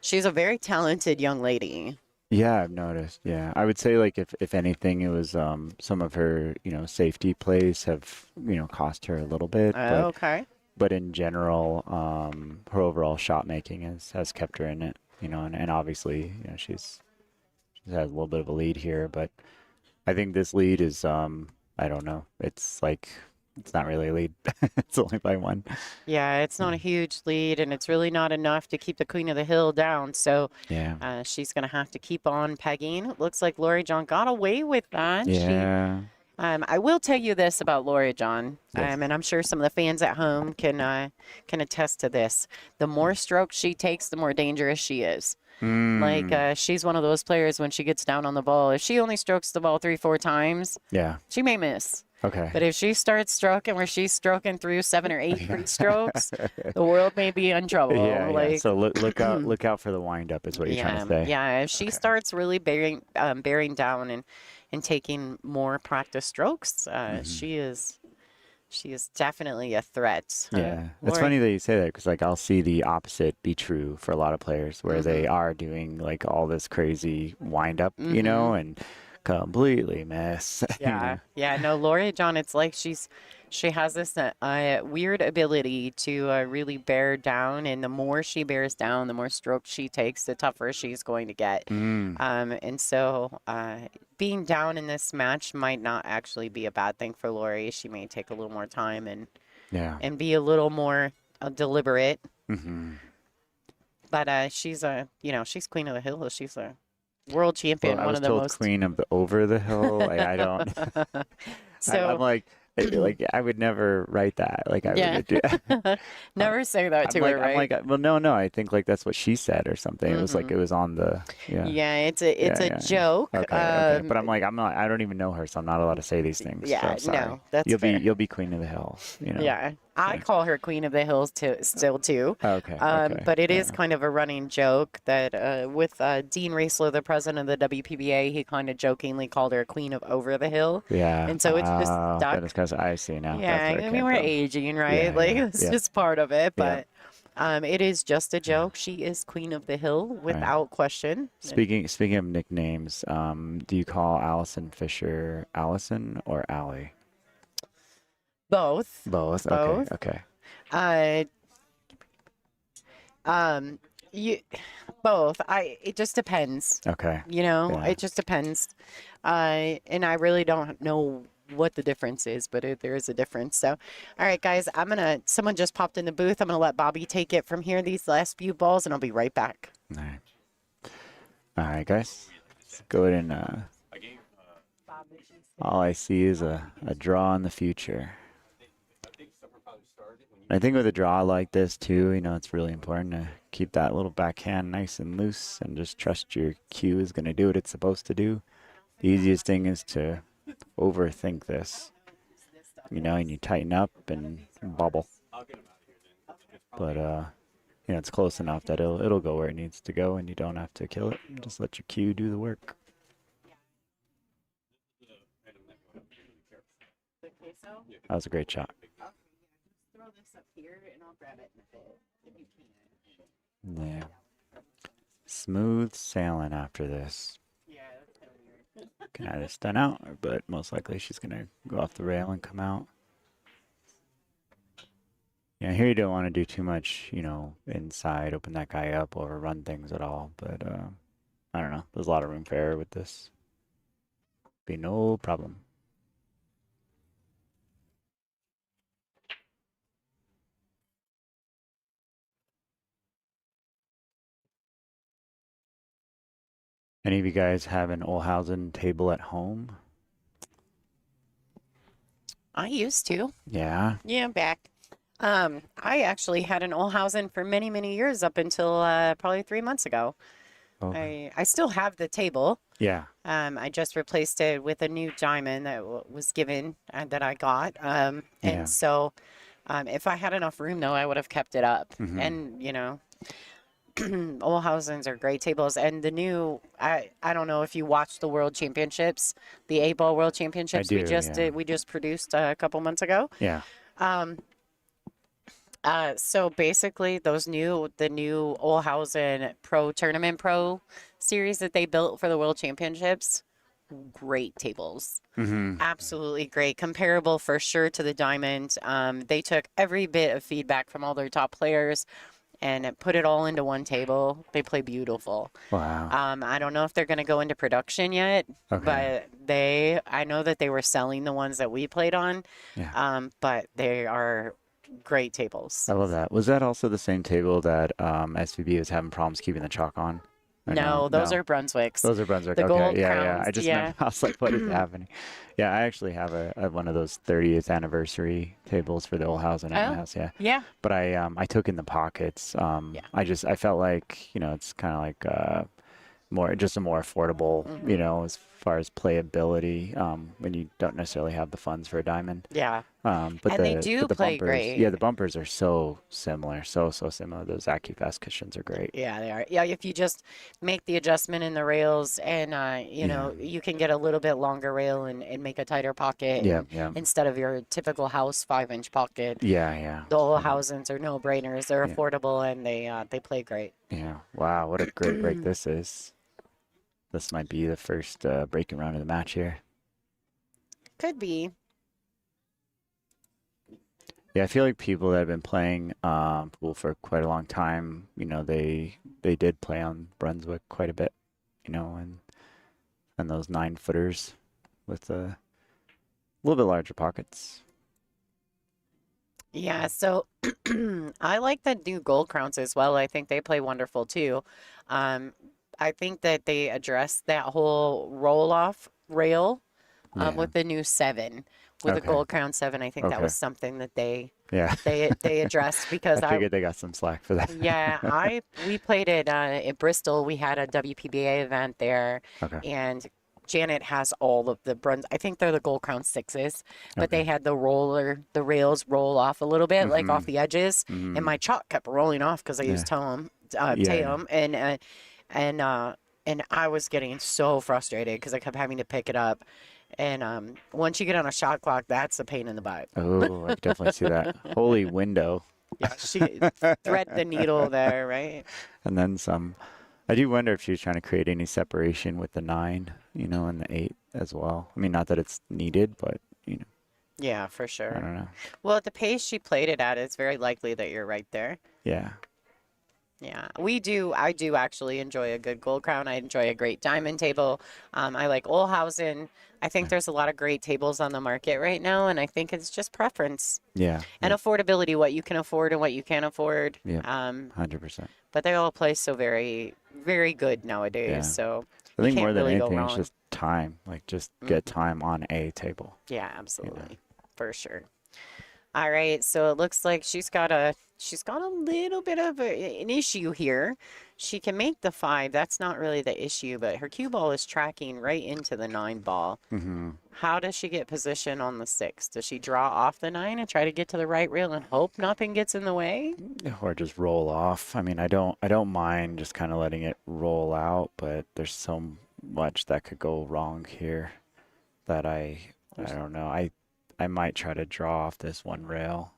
She's a very talented young lady. Yeah, I've noticed. Yeah. I would say like if anything, it was some of her, safety plays have, cost her a little bit. Okay. But in general, her overall shot making has kept her in it, and obviously, she's has a little bit of a lead here, but I think this lead is I don't know. It's not really a lead. It's only by one. Yeah, it's not a huge lead, and it's really not enough to keep the Queen of the Hill down. So Yeah. she's going to have to keep on pegging. Looks like LoreeJon got away with that. Yeah. I will tell you this about LoreeJon, Yes. and I'm sure some of the fans at home can attest to this. The more strokes she takes, the more dangerous she is. Like she's one of those players when she gets down on the ball. If she only strokes the ball 3-4 times, Yeah. she may miss. Okay. But if she starts stroking where she's stroking through 7 or 8 free strokes, the world may be in trouble. Yeah. Like, So look out for the wind up is what you're trying to say. yeah. If she starts really bearing down and taking more practice strokes, she is definitely a threat. Yeah, it's Lori- funny that you say that because like I'll see the opposite be true for a lot of players where they are doing like all this crazy wind up, and completely miss. Yeah, yeah. No, LoreeJon, it's like she has this weird ability to really bear down, and the more she bears down, the more strokes she takes, the tougher she's going to get. And so being down in this match might not actually be a bad thing for Lori. She may take a little more time and be a little more deliberate. But she's she's Queen of the Hill. She's a world champion. Well, I one was of the told most. Queen of the Over the Hill. Like, I don't. So I'm like I would never write that. Like I Yeah. would do. never say that to I'm like, her, right? I'm like, well, no. I think like that's what she said or something. It was like it was on the Yeah, it's a joke. Okay. But I'm like, I'm not. I don't even know her, so I'm not allowed to say these things. Yeah, so I'm sorry. no, that's you'll fair. be Queen of the Hill. Yeah, I call her Queen of the Hills still too. Okay. But it is kind of a running joke that with Dean Raisler, the president of the WPBA, he kind of jokingly called her Queen of Over the Hill. Yeah. And so it's just stuck. That is 'cause I see now. Yeah, That's where it I mean, came we're from. aging, right? Yeah, Like yeah, it's yeah. just part of it. Yeah. But it is just a joke. She is Queen of the Hill without question. Speaking of nicknames, do you call Allison Fisher Allison or Allie? Both. Both. Both. Okay. You both. It just depends. Okay. Yeah. It just depends. And I really don't know what the difference is, but there is a difference. So, all right, guys, someone just popped in the booth. I'm going to let Bobby take it from here, these last few balls, and I'll be right back. All right, guys. Let's go ahead and, all I see is a draw in the future. I think with a draw like this too, it's really important to keep that little backhand nice and loose and just trust your cue is going to do what it's supposed to do. The easiest thing is to overthink this, and you tighten up and bubble. But, it's close enough that it'll go where it needs to go and you don't have to kill it. Just let your cue do the work. That was a great shot. Throw this up here, and I'll grab it in a bit, if you can. Yeah. Smooth sailing after this. Yeah, that's kind of weird. Can either stun out, but most likely she's going to go off the rail and come out. Yeah, here you don't want to do too much, inside, open that guy up or run things at all. But I don't know. There's a lot of room for error with this. Be no problem. Any of you guys have an Olhausen table at home? I used to. Yeah. Yeah, back. I actually had an Olhausen for many, many years up until probably 3 months ago. Oh, I still have the table. yeah. I just replaced it with a new diamond that was given that I got. Yeah. And so if I had enough room, though, I would have kept it up. Mhm. And, Olhausens are great tables. And the new, I don't know if you watched the World Championships, the 8-ball World Championships do, we just produced a couple months ago. Yeah. So basically, the new Olhausen Tournament Pro series that they built for the World Championships, great tables. Mm-hmm. Absolutely great. Comparable for sure to the Diamond. They took every bit of feedback from all their top players and put it all into one table. They play beautiful. Wow. I don't know if they're going to go into production yet, Okay. but I know that they were selling the ones that we played on. Yeah. But they are great tables. I love that. Was that also the same table that SVB was having problems keeping the chalk on? Or No, those are Brunswicks. Those are Brunswick. The Okay. gold Yeah, crowns, I just yeah. remember, I was like, what is happening? Yeah, I actually have a one of those 30th anniversary tables for the Olhausen at my house. Yeah. Yeah. But I took in the pockets. I felt like, it's kind of like a more affordable, as far as playability, when you don't necessarily have the funds for a diamond. Yeah. But And they do the play bumpers, great. Yeah, the bumpers are so similar, so similar. Those AccuFast cushions are great. Yeah, they are. Yeah, if you just make the adjustment in the rails and, you can get a little bit longer rail and make a tighter pocket. Yeah, and yeah. Instead of your typical house 5-inch pocket. Yeah, yeah. The Olhausens are no brainers. They're Yeah. affordable and they play great. Yeah. Wow, what a great break this is. This might be the first breaking round of the match here. Could be. Yeah, I feel like people that have been playing pool for quite a long time, they did play on Brunswick quite a bit, and those 9-footers with a little bit larger pockets. Yeah, so I like the new gold crowns as well. I think they play wonderful too. I think that they addressed that whole roll-off rail Yeah. with the new 7, with the Okay. Gold Crown 7. I think that Okay. was something that they Yeah. they addressed because I figured they got some slack for that. yeah, we played it at Bristol. We had a WPBA event there, Okay. and Janet has all of the bronze. I think they're the Gold Crown 6s, but they had the rails roll off a little bit, like off the edges, and my chalk kept rolling off because I used Tame, and I was getting so frustrated because I kept having to pick it up. And once you get on a shot clock, that's a pain in the butt. Oh, I definitely see that. Holy window. Yeah, she thread the needle there, right? And then some. I do wonder if she was trying to create any separation with the 9, and the 8 as well. I mean, not that it's needed, but, Yeah, for sure. I don't know. Well, at the pace she played it at, it's very likely that you're right there. Yeah. Yeah, I do actually enjoy a good gold crown. I enjoy a great diamond table. I like Olhausen. I think there's a lot of great tables on the market right now, and I think it's just preference Yeah. and affordability, what you can afford and what you can't afford. Yeah. 100%. But they all play so very, very good nowadays. Yeah. So I think can't more than really go anything, it's wrong. just time. Like, just get time on a table. yeah, absolutely, for sure. All right, so it looks like she's got a little bit of an issue here. She can make the 5. That's not really the issue, but her cue ball is tracking right into the 9 ball. Mm-hmm. How does she get position on the 6? Does she draw off the 9 and try to get to the right rail and hope nothing gets in the way? Or just roll off. I mean, I don't mind just kind of letting it roll out, but there's so much that could go wrong here that I don't know. I might try to draw off this one rail.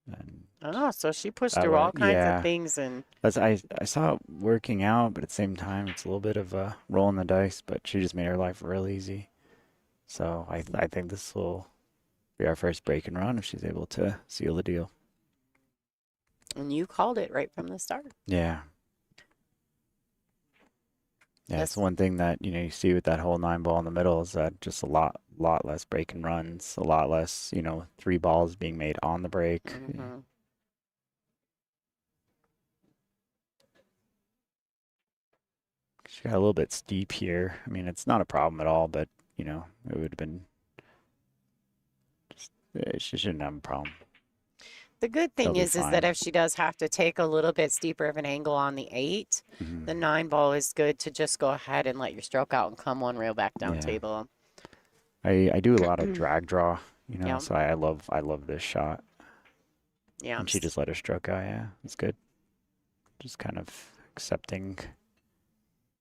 And Oh, so she pushed That through all way, kinds yeah. of things and I saw it working out, but at the same time, it's a little bit of a rolling the dice, but she just made her life real easy. So I think this will be our first break and run if she's able to seal the deal. And you called it right from the start. Yeah. Yeah, That's it's one thing that, you see with that whole 9 ball in the middle is that just a lot less break and runs, a lot less, 3 balls being made on the break. mhm. She got a little bit steep here. I mean, it's not a problem at all, but, it would have been just, she shouldn't have a problem. The good They'll thing be is that fine. if she does have to take a little bit steeper of an angle on the 8, Mhm. the 9 ball is good to just go ahead and let your stroke out and come one rail back down Yeah. table. I do a lot of drag draw, Yeah. so I love this shot. Yeah. And she just let her stroke out. Yeah, it's good. Just kind of accepting.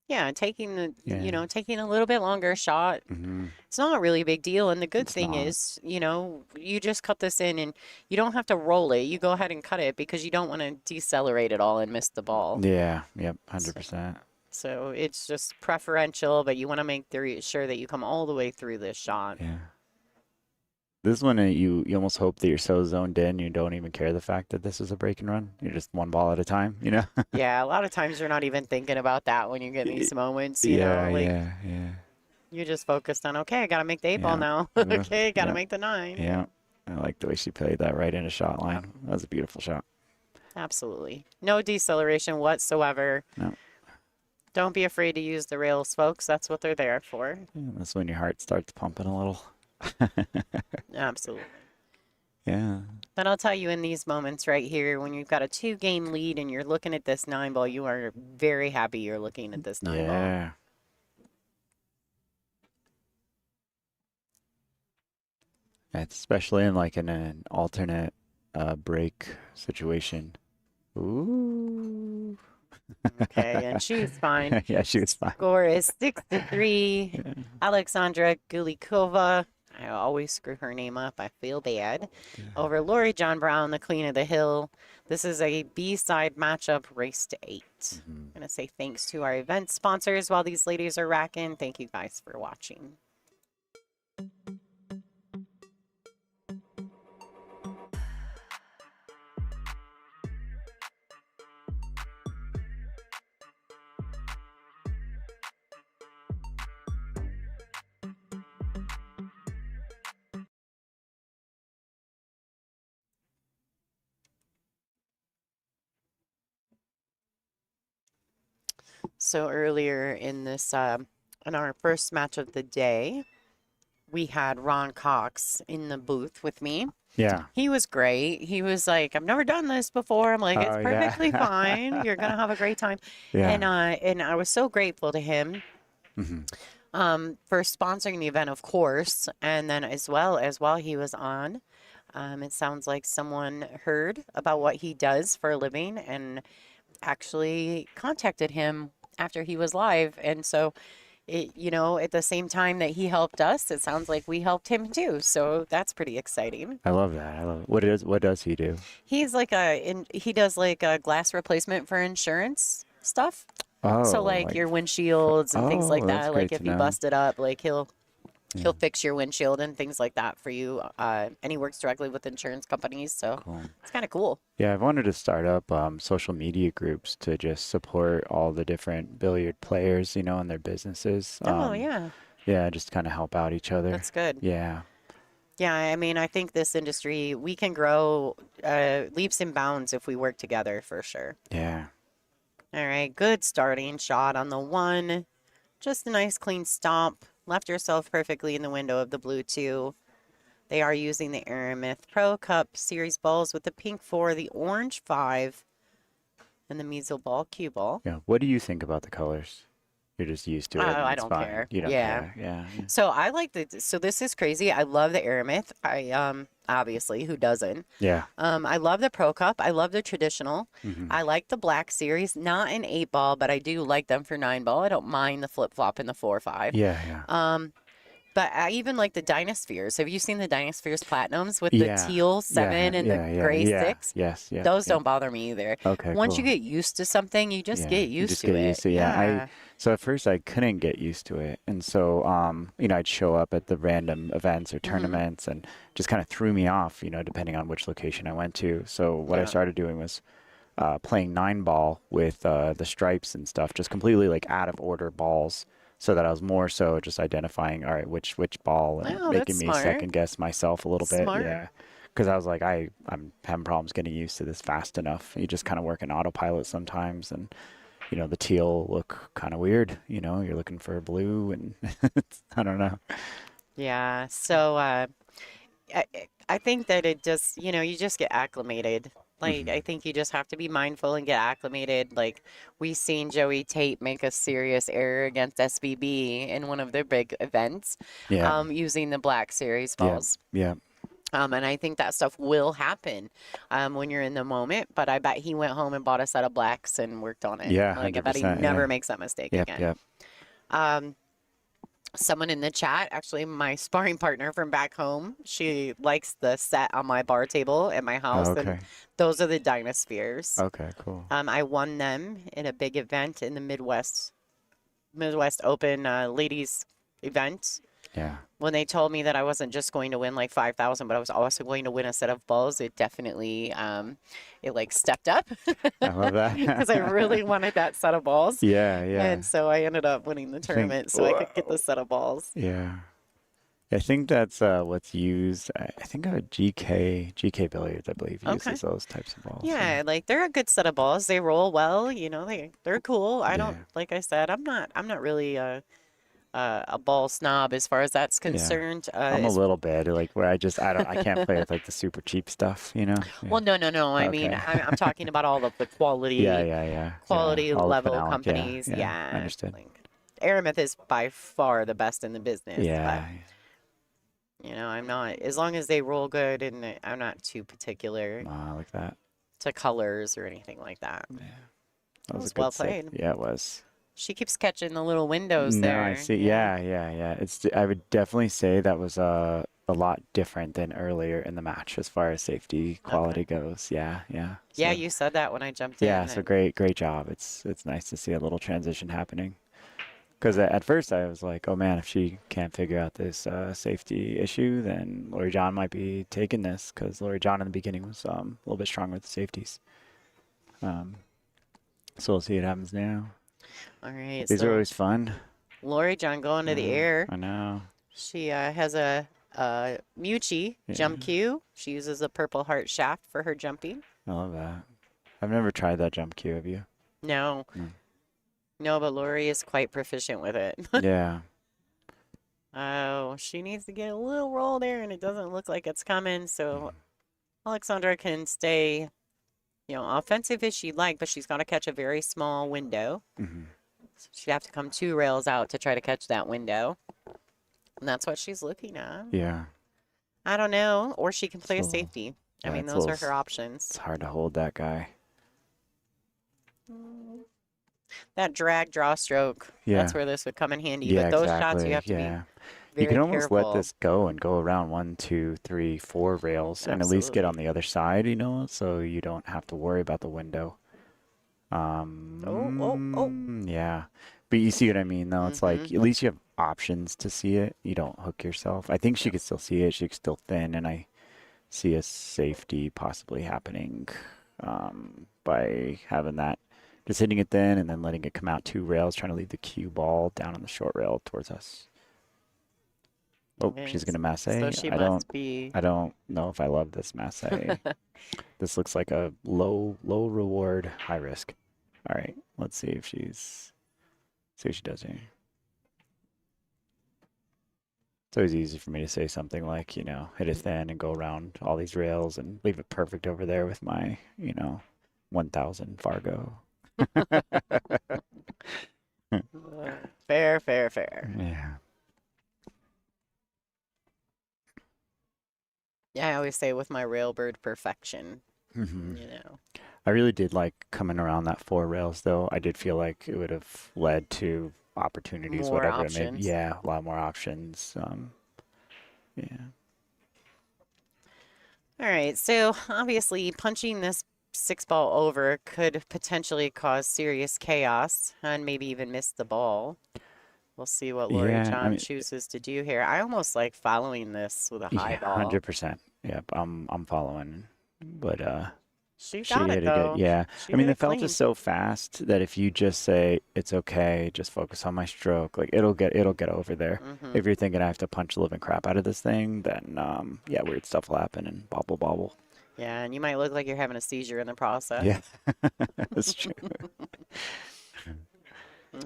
Yeah, taking Yeah. taking a little bit longer shot. Hmm. It's not a really big deal. And the good It's thing not. is, you just cut this in and you don't have to roll it. You go ahead and cut it because you don't want to decelerate it all and miss the ball. Yeah. Yep. 100%. So it's just preferential, but you want to make sure that you come all the way through this shot. Yeah. This one, you almost hope that you're so zoned in, you don't even care the fact that this is a break and run. You're just 1 ball at a time, Yeah, a lot of times you're not even thinking about that when you get these moments, Yeah, like yeah. you're just focused on, okay, I got to make the 8 ball Yeah. now. Yeah. Okay, got to Yeah. make the 9. Yeah. I like the way she played that right into shot line. That was a beautiful shot. Absolutely. No deceleration whatsoever. No. Don't be afraid to use the rails, folks. That's what they're there for. Yeah, that's when your heart starts pumping a little. Absolutely. Yeah. But I'll tell you, in these moments right here, when you've got a 2-game lead and you're looking at this 9 ball, you are very happy you're looking at this 9 ball. Yeah. It's especially in an alternate break situation. Ooh. Okay, and she's fine. Yeah, she was fine. Score is 6-3. Yeah. Aleksandra Guleikova. I always screw her name up. I feel bad. Over LoreeJon Brown, the Queen of the Hill. This is a B-side matchup, race to 8. I'm going to say thanks to our event sponsors while these ladies are racking. Thank you guys for watching. So earlier in this, in our first match of the day, we had Ron Cox in the booth with me. Yeah. He was great. He was like, I've never done this before. I'm like, it's Oh, yeah. perfectly fine. You're going to have a great time. Yeah. And I was so grateful to him for sponsoring the event, of course. And then as well as while he was on, it sounds like someone heard about what he does for a living and actually contacted him after he was live. And so at the same time that he helped us, it sounds like we helped him too. So that's pretty exciting. I love that. I love it. What does he do? He's like he does like a glass replacement for insurance stuff. Oh, So like your windshields and things like that's that. great Like if to you know. bust it up, like he'll fix your windshield and things like that for you. And he works directly with insurance companies, so Cool. it's kind of cool. Yeah, I've wanted to start up social media groups to just support all the different billiard players, and their businesses. Oh yeah, Yeah, just kind of help out each other. that's good. Yeah. Yeah, I mean, I think this industry, we can grow leaps and bounds if we work together for sure. Yeah. All right, good starting shot on the 1. Just a nice clean stomp. Left yourself perfectly in the window of the blue 2. They are using the Aramith Pro Cup Series balls with the pink 4, the orange 5, and the measle ball, cue ball. Yeah. What do you think about the colors? You're just used to it. Oh, and I it's don't fine. care. You don't Yeah. care. Yeah. So I like so this is crazy. I love the Aramith. I obviously, who doesn't? Yeah. I love the Pro Cup. I love the traditional. Mhm. I like the black series, not an 8 ball, but I do like them for 9 ball. I don't mind the flip flop and the 4-5. Yeah. Yeah. But I even like the Dynaspheres. Have you seen the Dynaspheres Platinums with Yeah. the teal 7 and the gray 6? Yes. Yeah. Those yeah. don't bother me either. Okay. Once you cool. get used to something, you just Yeah, get you used just to get it. used to it, yeah. So at first I couldn't get used to it. And so, I'd show up at the random events or tournaments and just kind of threw me off, depending on which location I went to. So what I Yeah. started doing was playing 9-ball with the stripes and stuff, just completely like out of order balls, so that I was more so just identifying, all right, which ball, and Oh, making that's me smart. second guess myself a little bit. Smart. Yeah, because I was like, I'm having problems getting used to this fast enough. You just kind of work in autopilot sometimes, and the teal look kind of weird. You're looking for blue, and I don't know. Yeah. So I, I think that it just, you just get acclimated. Like, I think you just have to be mindful and get acclimated. Like, we seen Joey Tate make a serious error against SBB in one of their big events, Yeah, using the Black Series yeah, balls. yeah, And I think that stuff will happen when you're in the moment. But I bet he went home and bought a set of blacks and worked on it. yeah, Like, I hundred bet he percent. never Yeah, makes that mistake yep, again. yep. Um, Someone in the chat, actually my sparring partner from back home, she likes the set on my bar table at my house, Oh, and okay, those are the Dynaspheres. okay, cool. I won them in a big event in the Midwest Open ladies event. Yeah, When they told me that I wasn't just going to win like 5,000, but I was also going to win a set of balls, it definitely it like stepped up I love that. because I really wanted that set of balls. Yeah, yeah. And so I ended up winning the tournament so I could get the set of balls. Yeah. I think that's what's used. I think GK Billiards, I believe, Okay. uses those types of balls. Yeah, like they're a good set of balls. They roll well, they're cool. I don't, Yeah. like I said, I'm not really a ball snob as far as that's concerned. I'm a little bit like where I can't play with like the super cheap stuff, Yeah. Well, no. I mean, Okay. I'm talking about all of the quality, Yeah. quality All the level phenolic, companies. Yeah. Yeah, Understood. like Aramith is by far the best in the business. Yeah. But, I'm not, as long as they roll good, and I'm not too particular Like that. to colors or anything like that. Yeah. That was a good well set. played. Yeah, it was. She keeps catching the little windows No, there. I see. Yeah. I would definitely say that was a lot different than earlier in the match as far as safety quality goes. Yeah. Yeah, So, you said that when I jumped yeah, in. so great job. It's nice to see a little transition happening. Because at first I was like, oh man, if she can't figure out this safety issue, then LoreeJon might be taking this, because LoreeJon in the beginning was a little bit stronger with the safeties. So we'll see what happens now. All right. These so are always fun. LoreeJon going to the air. I know. She has a Mucci jump cue. She uses a purple heart shaft for her jumping. I love that. I've never tried that jump cue, have you? No. No. No, but Lori is quite proficient with it. Yeah. Oh, she needs to get a little roll there, and it doesn't look like it's coming. So Aleksandra can stay, offensive as she'd like, but she's got to catch a very small window. Mm-hmm. So she'd have to come 2 rails out to try to catch that window. And that's what she's looking at. Yeah. I don't know. Or she can play a It's a little- safety. yeah, I mean, it's a those are little her options. It's hard to hold that guy. That drag draw stroke. Yeah. That's where this would come in handy. Yeah, But those exactly. shots you have to be Yeah. very You can almost careful. let this go and go around 1, 2, 3, 4 rails, and at least get on the other side, so you don't have to worry about the window. Yeah. But you see what I mean, though? It's like, at least you have options to see it. You don't hook yourself. I think she could still see it. She could still thin, and I see a safety possibly happening by having that. Just hitting it thin and then letting it come out 2 rails, trying to leave the cue ball down on the short rail towards us. Oh, Okay, she's going to masse. So she I must be. don't know if I love this masse. This looks like a low reward, high risk. All right, let's see if see what she does here. It's always easy for me to say something like, hit it thin and go around all these rails and leave it perfect over there with my, 1000 Fargo. Fair. Yeah. Yeah, I always say with my railbird perfection, Mm-hmm. you know. I really did like coming around that 4 rails, though. I did feel like it would have led to opportunities, More whatever it may be. options. Yeah, a lot more options. Yeah. All right, so obviously punching this 6-ball over could potentially cause serious chaos and maybe even miss the ball. We'll see what LoreeJon chooses to do here. I almost like following this with a high ball. 100%. Yep, I'm following. But She She got hit it it good. though. Yeah. She I mean, hit the it felt clean. is so fast that if you just say it's okay, just focus on my stroke, like it'll get over there. Hmm. If you're thinking I have to punch the living crap out of this thing, then yeah, weird stuff will happen and bobble bobble. Yeah, and you might look like you're having a seizure in the process. Yeah, that's true.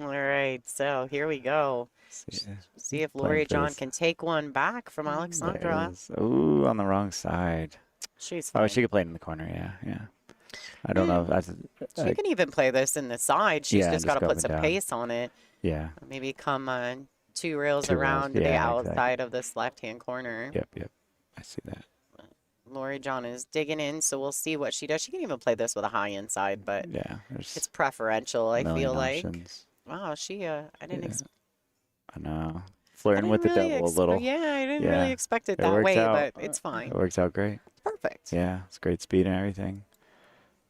All right, so here we go. See if Playing for LoreeJon this. can take one back from There Aleksandra. it is. Ooh, on the wrong side. She's Oh, fine. she could play it in the corner. Yeah, yeah. I don't know if that's. She can even play this in the side. She's Yeah, just got just to go up put and some down. pace on it. Yeah. Maybe come 2 rails 2 rails. around to the Yeah, exactly. outside of this left-hand corner. Yep, yep. I see that. LoreeJon is digging in, so we'll see what she does. She can even play this with a high inside, but Yeah, there's it's preferential, a I million feel like. options. Wow, she, I didn't, Yeah, ex I know. I Flirting didn't with the really devil a little. yeah, I didn't Yeah. really expect it It that works way, out. but it's fine. It works out great. Perfect. Yeah, it's great speed and everything.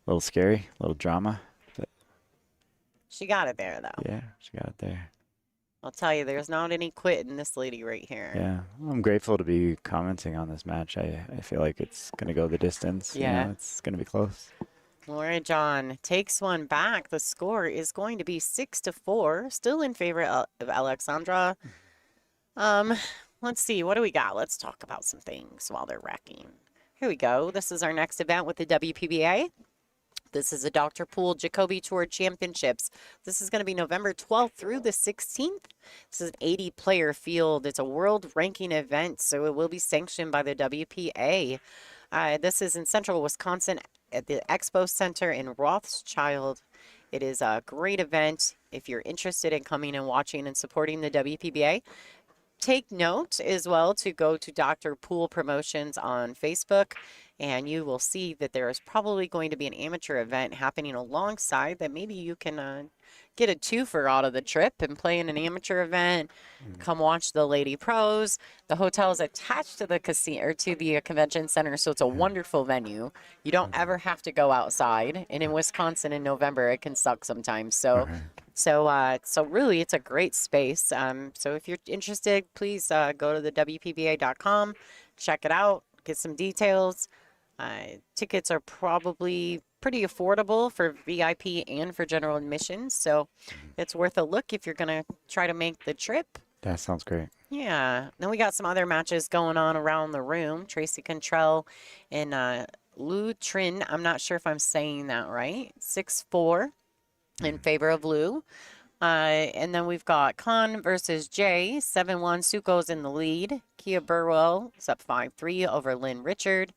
A little scary, a little drama, but She got it there, though. yeah, she got it there. I'll tell you, there's not any quit in this lady right here. Yeah, I'm grateful to be commenting on this match. I feel like it's gonna go the distance. Yeah. It's gonna be close. LoreeJon takes one back. The score is going to be 6-4, still in favor of Aleksandra. Let's see, what do we got? Let's talk about some things while they're racking. Here we go. This is our next event with the WPBA. This is a DigitalPool Jacoby Tour Championships. This is going to be November 12th through the 16th. This is an 80-player field. It's a world ranking event, so it will be sanctioned by the WPA. This is in central Wisconsin at the Expo Center in Rothschild. It is a great event. If you're interested in coming and watching and supporting the WPBA, take note as well to go to DigitalPool Promotions on Facebook, and you will see that there is probably going to be an amateur event happening alongside that. Maybe you can get a twofer out of the trip and play in an amateur event. Come watch the Lady Pros. The hotel is attached to the casino or to the convention center, so it's a wonderful venue. You don't ever have to go outside, and in Wisconsin in November it can suck sometimes. So. So really, it's a great space. So if you're interested, please go to the WPBA.com, check it out, get some details. Tickets are probably pretty affordable for VIP and for general admission, so it's worth a look if you're going to try to make the trip. That sounds great. Yeah. Then we got some other matches going on around the room. Tracy Cantrell and Lou Trin. I'm not sure if I'm saying that right. 6-4. In favor of Lou. And then we've got Khan versus Jay, 7-1. Suko's in the lead. Kia Burwell is up 5-3 over Lynn Richard.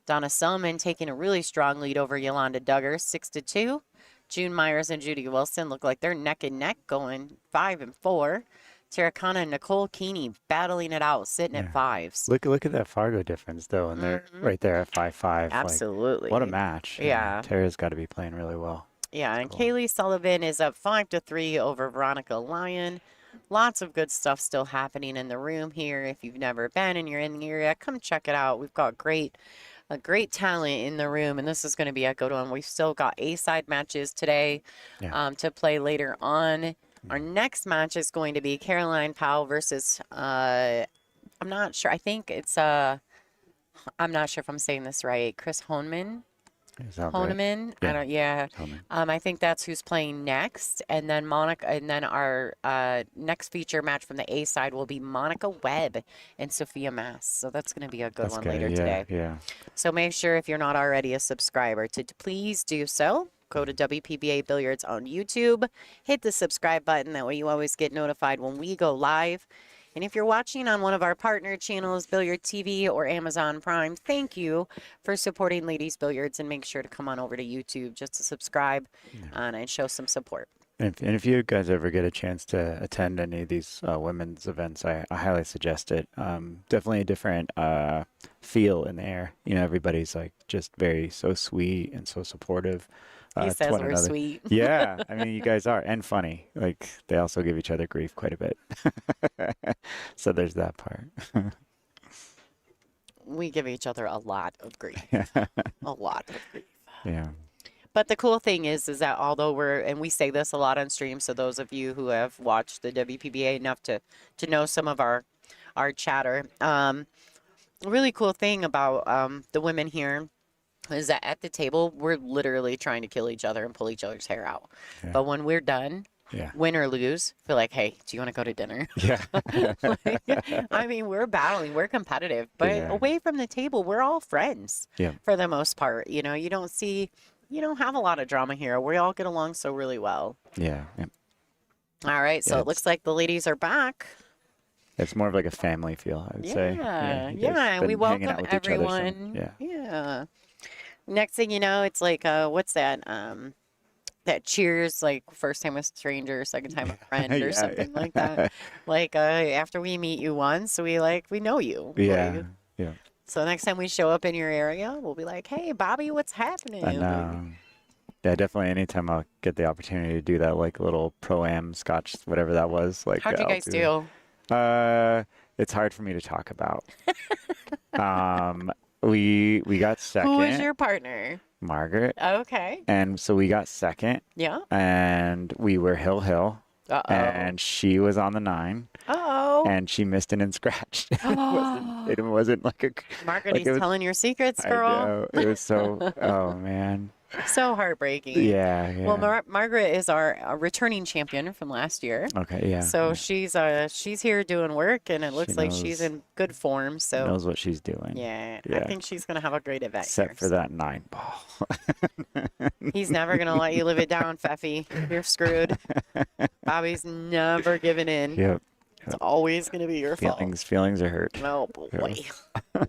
Donna Selman taking a really strong lead over Yolanda Duggar, 6-2. June Myers and Judy Wilson look like they're neck and neck going 5-4. Tara Khanna and Nicole Keeney battling it out, sitting at 5s. Look at that Fargo difference though, and they're right there at 5-5. Absolutely. Like, what a match. Yeah. Tara's got to be playing really well. Yeah, and cool. Kaylee Sullivan is up 5-3 over Veronica Lyon. Lots of good stuff still happening in the room here. If you've never been and you're in the area, come check it out. We've got a great talent in the room, and this is going to be a good one. We've still got A-side matches today to play later on. Our next match is going to be Caroline Powell versus, I'm not sure. I think it's, I'm not sure if I'm saying this right, Chris Honeman. Honeman. Yeah. I think that's who's playing next, and then Monica, and then our next feature match from the A side will be Monica Webb and Sophia Mass. So that's going to be a good one later today. Yeah. So make sure if you're not already a subscriber to please do so. Go to WPBA Billiards on YouTube, hit the subscribe button. That way you always get notified when we go live. And if you're watching on one of our partner channels, Billiard TV or Amazon Prime, thank you for supporting Ladies Billiards, and make sure to come on over to YouTube just to subscribe and show some support. And if you guys ever get a chance to attend any of these women's events, I highly suggest it. Definitely a different feel in the air. You know, everybody's like just so sweet and so supportive. He says one we're another. sweet. Yeah, I mean, you guys are, and funny. Like, they also give each other grief quite a bit. So there's that part. We give each other a lot of grief. A lot of grief. Yeah. But the cool thing is that although and we say this a lot on stream, so those of you who have watched the WPBA enough to know some of our chatter, a really cool thing about the women here is that at the table, we're literally trying to kill each other and pull each other's hair out. Yeah. But when we're done, Yeah. win or lose, feel like, hey, do you want to go to dinner? Yeah. Like, I mean, we're battling, we're competitive, but Yeah. away from the table, we're all friends Yeah. for the most part. You know, you don't have a lot of drama here. We all get along so really well. Yeah. All right, so Yeah, it looks like the ladies are back. It's more of like a family feel, I would say. Yeah, you yeah, guys and we been hanging out welcome with each other some- everyone. Yeah. Yeah. Next thing you know, it's like, what's that? That cheers, like first time a stranger, second time a friend, or Yeah, something yeah. like that. Like after we meet you once, we know you. Yeah. Like, Yeah. so next time we show up in your area, we'll be like, hey, Bobby, what's happening? And yeah, definitely anytime I'll get the opportunity to do that, like little pro-am scotch, whatever that was. Like, How'd you I'll guys do? It's hard for me to talk about. We got second. Who was your partner? Margaret. Okay. And so we got second, Yeah. and we were hill, Uh-oh. and she was on the 9, Uh-oh. and she missed and scratched. It wasn't like a. Margaret, like he's it was- telling your secrets, I girl. know, it was so. Oh man. So heartbreaking. Yeah. Yeah. Well, Margaret is our returning champion from last year. Okay. Yeah. So yeah. she's here doing work, and it looks She like she's knows- in good form. So knows what she's doing. yeah, I Yeah. think she's gonna have a great event. Except here. for that 9 ball. He's never gonna let you live it down, Feffy. You're screwed. Bobby's never giving in. Yep. It's always gonna be your fault. Feelings are hurt. Oh boy.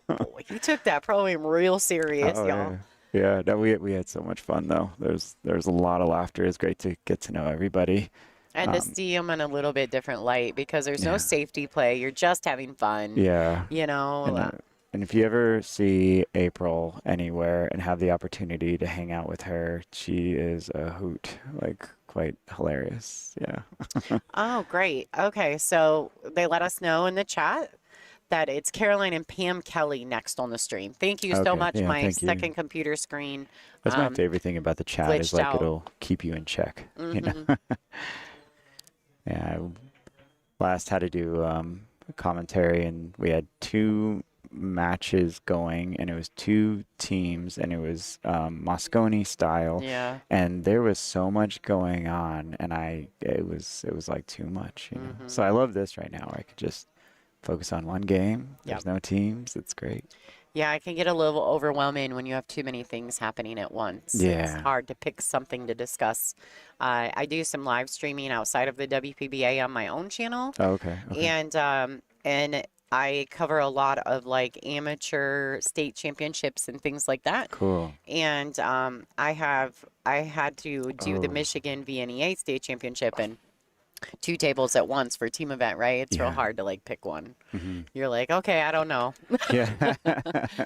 Boy, he took that program real serious, Oh, y'all. yeah. Yeah, no, we had so much fun though. There's a lot of laughter. It's great to get to know everybody. And to see him in a little bit different light because there's no Yeah. safety play. You're just having fun. Yeah. You know. And if you ever see April anywhere and have the opportunity to hang out with her, she is a hoot, like quite hilarious. Yeah. Oh, great. Okay, so they let us know in the chat that it's Caroline and Pam Kelly next on the stream. Thank you so Okay, much. yeah, My thank you. second computer screen. That's my favorite thing about the chat is glitched like out. it'll keep you in check. You know. Yeah. Last had to do a commentary, and we had 2 matches going, and it was 2 teams, and it was Moscone style. Yeah. And there was so much going on, and it was like too much, you know. So I love this right now, where I could just focus on one game. There's no teams. It's great. Yeah, it can get a little overwhelming when you have too many things happening at once. It's Yeah. hard to pick something to discuss. I do some live streaming outside of the WPBA on my own channel. Oh, okay. And I cover a lot of like amateur state championships and things like that. Cool. And I had to do the Oh. Michigan VNEA state championship and 2 tables at once for a team event, right? It's real Yeah. hard to like pick one. Mhm. You're like, okay, I don't know. Yeah.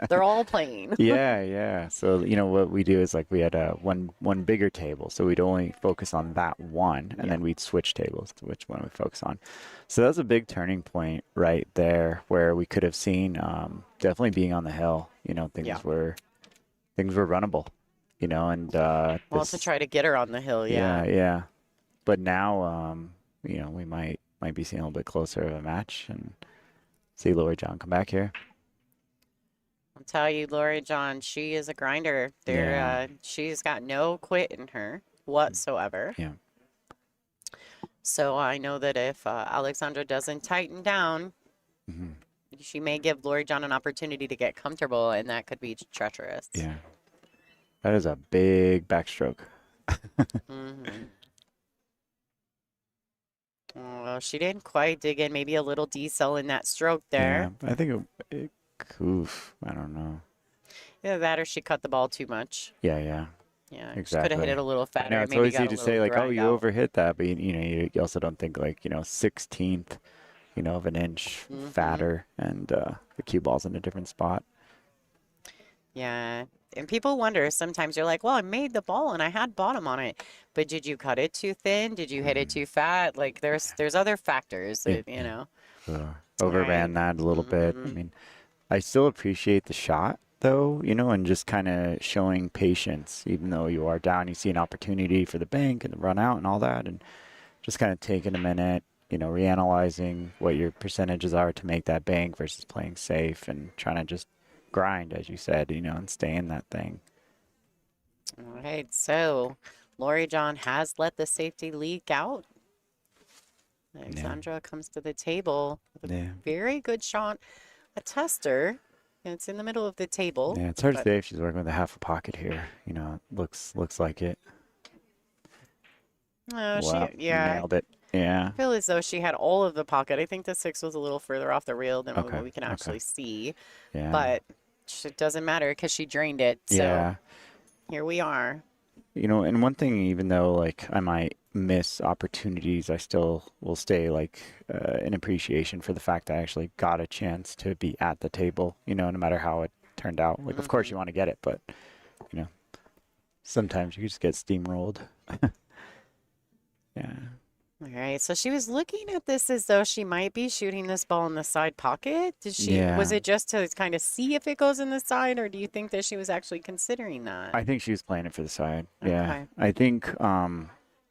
They're all playing. Yeah. So what we do is like we had one bigger table, so we'd only focus on that one, and then we'd switch tables to which one we focus on. So that was a big turning point right there, where we could have seen definitely being on the hill. You know, things were runnable. You know, and Well, to try to get her on the hill, yeah. yeah. But now we might be seeing a little bit closer of a match and see LoreeJon come back here. I'll tell you, LoreeJon, she is a grinder. She's got no quit in her whatsoever. Yeah. So I know that if Aleksandra doesn't tighten down, Mhm. she may give LoreeJon an opportunity to get comfortable, and that could be treacherous. Yeah. That is a big backstroke. Mm-hmm. Well, she didn't quite dig in. Maybe a little decel in that stroke there. Yeah, I think oof, I don't know. Either that or she cut the ball too much. Yeah. Yeah, she could have Exactly. hit it a little I fatter. know it's maybe always got easy a to say little like, oh, grind you out. overhit that, but you also don't think like 1/16th, of an inch fatter, and the cue ball's in a different spot. Yeah. And people wonder sometimes you're like, well, I made the ball and I had bottom on it, but did you cut it too thin? Did you hit it too fat? Like there's other factors that, you know. Overran that a little bit. I mean, I still appreciate the shot though, and just kind of showing patience, even though you are down, you see an opportunity for the bank and the run out and all that, and just kind of taking a minute, reanalyzing what your percentages are to make that bank versus playing safe and trying to just grind, as you said, and stay in that thing. All right, so LoreeJon has let the safety leak out. Aleksandra comes to the table with a Yeah. very good shot, a tester. And it's in the middle of the table. Yeah, it's hard to but- say if she's working with a half a pocket here. You know, it looks like it. No, Wow, yeah. nailed it. Yeah. I feel as though she had all of the pocket. I think the 6 was a little further off the rail than Okay, what we can actually see. Yeah. But it doesn't matter because she drained it. So yeah. here we are. You know, and one thing, even though like I might miss opportunities, I still will stay like in appreciation for the fact that I actually got a chance to be at the table. You know, no matter how it turned out. Like, of course you want to get it, but you know, sometimes you just get steamrolled. Yeah. All right. So she was looking at this as though she might be shooting this ball in the side pocket. Was Yeah. it just to kind of see if it goes in the side, or do you think that she was actually considering that? I think she was playing it for the side. Yeah. Okay. I think, and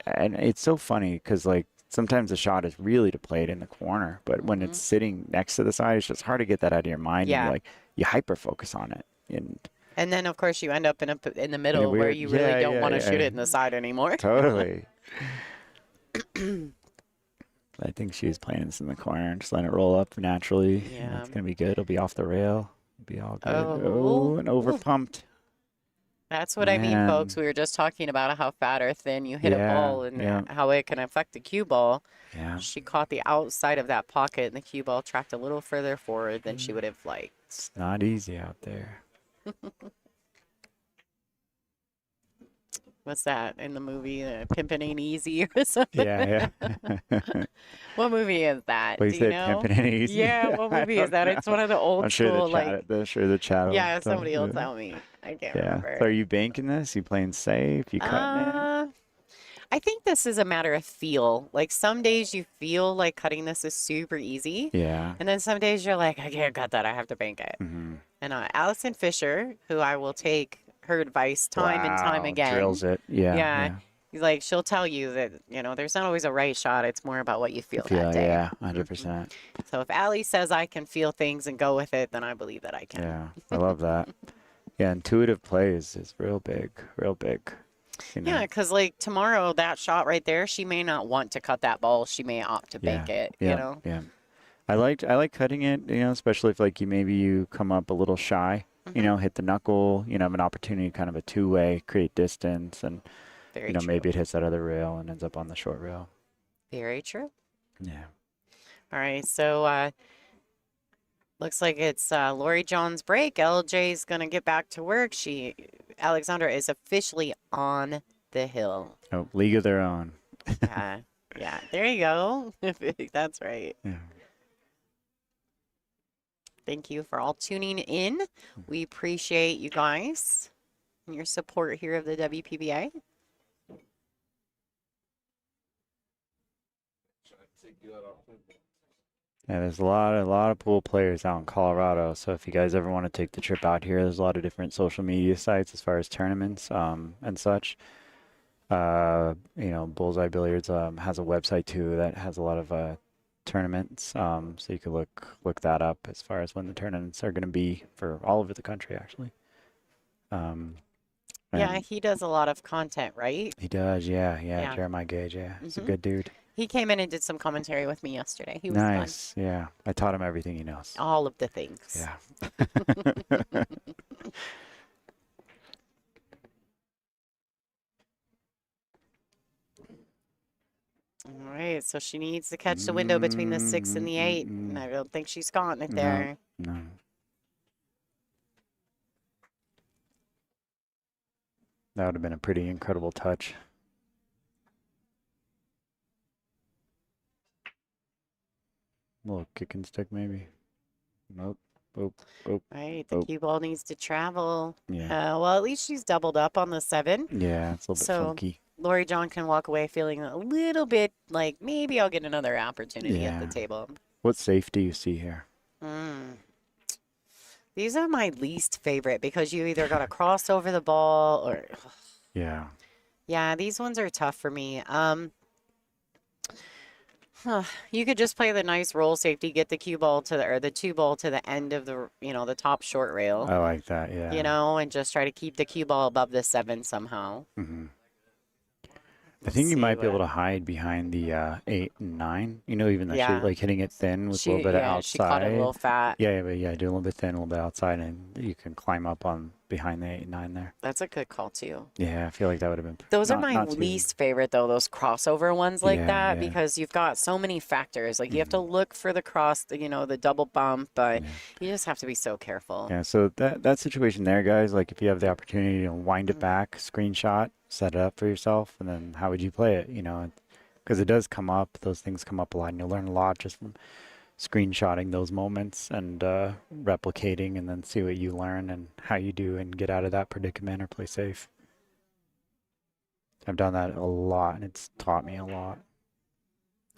it's so funny because like sometimes the shot is really to play it in the corner, but when it's sitting next to the side, it's just hard to get that out of your mind. Yeah. And you hyper focus on it. And then, of course, you end up in the middle where weird- you really yeah, don't yeah, want to yeah. shoot it in the side anymore. Totally. I think she was playing this in the corner and just letting it roll up naturally. Yeah. It's going to be good. It'll be off the rail. It'll be all good. Oh. And over pumped. That's what I mean, folks. We were just talking about how fat or thin you hit a Yeah, ball and yeah. how it can affect the cue ball. Yeah. She caught the outside of that pocket, and the cue ball tracked a little further forward than she would have liked. It's not easy out there. What's that in the movie? Pimpin' Ain't Easy or something? Yeah. What movie is that? What Do you you say, know? pimping ain't easy? Yeah, what I movie is don't that? know. It's one of the old I'm sure school, the like, chat. I'm sure the chat. will yeah, tell somebody will you. tell me. I can't Yeah. remember. So are you banking this? You playing safe? You cutting it? I think this is a matter of feel. Like some days you feel like cutting this is super easy. Yeah. And then some days you're like, I can't cut that. I have to bank it. Mm-hmm. And Allison Fisher, who I will take her advice time and time Wow, again. Drills it. Yeah. Yeah. He's like, she'll tell you that, there's not always a right shot. It's more about what you feel that day. Yeah. 100%. So if Allie says I can feel things and go with it, then I believe that I can. Yeah. I love that. Yeah. Intuitive play is real big. Real big. You know? Yeah, because like tomorrow, that shot right there, she may not want to cut that ball. She may opt to bank it, Yeah. I like cutting it, especially if like you come up a little shy, hit the knuckle, have an opportunity, kind of a two-way, create distance, and Very true. maybe it hits that other rail and ends up on the short rail. Very true. Yeah. All right, so looks like it's LoreeJon's break. LJ's gonna get back to work. Aleksandra is officially on the hill. Oh, league of their own. Yeah, there you go. That's right. Yeah. Thank you for all tuning in. We appreciate you guys and your support here of the WPBA. Yeah, there's a lot of pool players out in Colorado. So if you guys ever want to take the trip out here, there's a lot of different social media sites as far as tournaments and such. Bullseye Billiards has a website too that has a lot of tournaments. So you could look that up as far as when the tournaments are going to be for all over the country, actually. Yeah, And he does a lot of content, right? he does. Yeah. Yeah. Jeremiah Gage. Yeah, he's a Mhm. good dude. He came in and did some commentary with me yesterday. He was Nice. Yeah, I taught him everything he knows. fun. All of the things. Yeah. All right, so she needs to catch the window between the 6 and the 8, and I don't think she's gotten it there. No. That would have been a pretty incredible touch. A little kick and stick, maybe. Nope. Oh. Right, the Oh. cue ball needs to travel. Yeah. Well, at least she's doubled up on the 7. Yeah, it's a little bit So- funky. LoreeJon can walk away feeling a little bit like maybe I'll get another opportunity at the Yeah. table. What safe do you see here? These are my least favorite because you either got to cross over the ball or Yeah. yeah, these ones are tough for me. You could just play the nice roll safety, get the cue ball to the, or the two ball to the end of the, the top short rail, I like that. Yeah. and just try to keep the cue ball above the 7 somehow. Hmm. I Let's think you see might be able to what- hide behind the 8 and 9. Even that Yeah. like hitting it thin with a little bit of She caught it a little outside. fat. Yeah, but yeah, do a little bit thin, a little bit outside, and you can climb up on behind the 8 and 9 there. That's a good call too. Yeah, I feel like that would have been. Those are not- my not too- least favorite though, those crossover ones like Yeah, that, yeah. because you've got so many factors. Like you have to look for the cross, the double bump, but you just have to be so careful. Yeah, so that situation there, guys, like if you have the opportunity to wind it back, screenshot, set it up for yourself, and then how would you play it? Because it does come up, those things come up a lot, and you'll learn a lot just from screenshotting those moments and replicating, and then see what you learn and how you do and get out of that predicament or play safe. I've done that a lot, and it's taught me a lot.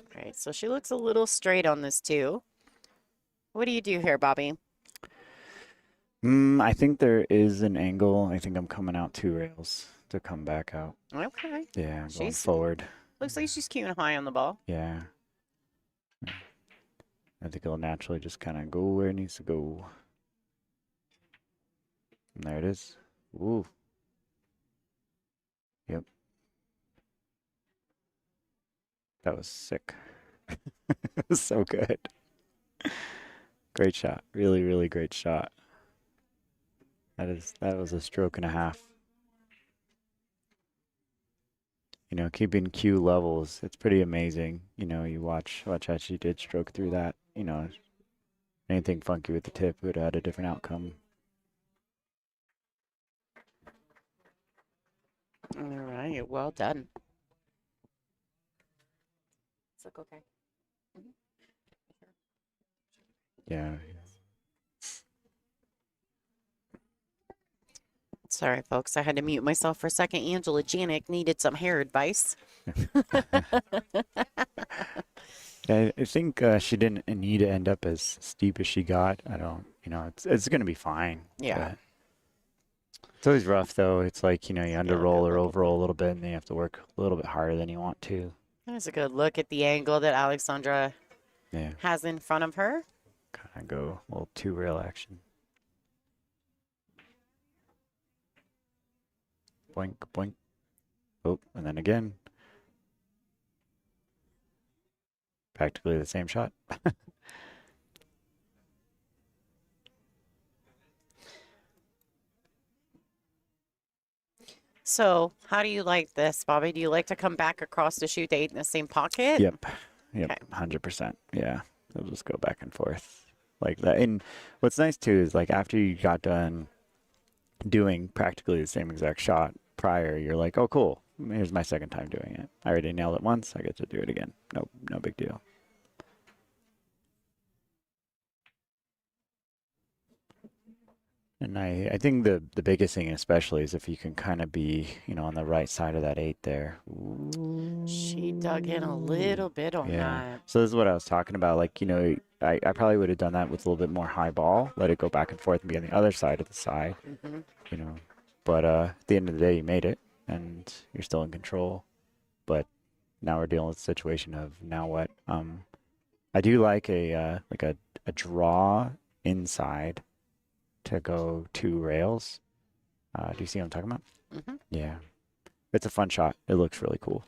All right, so she looks a little straight on this too. What do you do here, Bobby? I think there is an angle. I think I'm coming out 2 rails to come back out. Okay. Yeah, going She's- forward. Looks like she's queuing high on the ball. Yeah. I think it'll naturally just kind of go where it needs to go. And there it is. Ooh. Yep. That was sick. It was so good. Great shot. Really, really great shot. That was a stroke and a half. Keeping cue levels, it's pretty amazing. You watch how she did stroke through that. Anything funky with the tip would have had a different outcome. All right, well done. Does look okay? Yeah. Sorry, folks. I had to mute myself for a second. Angela Janik needed some hair advice. I think she didn't need to end up as steep as she got. I don't, it's going to be fine. Yeah. But it's always rough, though. It's like, you under roll or little over roll a little bit, and then you have to work a little bit harder than you want to. There's a good look at the angle that Aleksandra Yeah. has in front of her. Kind of go a little 2 rail action. Boink, boink. Oh, and then again. Practically the same shot. So, how do you like this, Bobby? Do you like to come back across to shoot the 8 in the same pocket? Yep. Yep. Okay. 100%. Yeah. They'll just go back and forth like that. And what's nice too is like after you got done doing practically the same exact shot prior, you're like, oh, cool. Here's my second time doing it. I already nailed it once. I get to do it again. No big deal. And I think the biggest thing especially is if you can kind of be, on the right side of that 8 there. She dug in a little bit on Yeah. that. So this is what I was talking about. Like, I probably would have done that with a little bit more high ball, let it go back and forth and be on the other side of the side, But at the end of the day, you made it and you're still in control. But now we're dealing with the situation of now what? I do like a draw inside to go 2 rails. Do you see what I'm talking about? Mhm. Yeah. It's a fun shot. It looks really cool.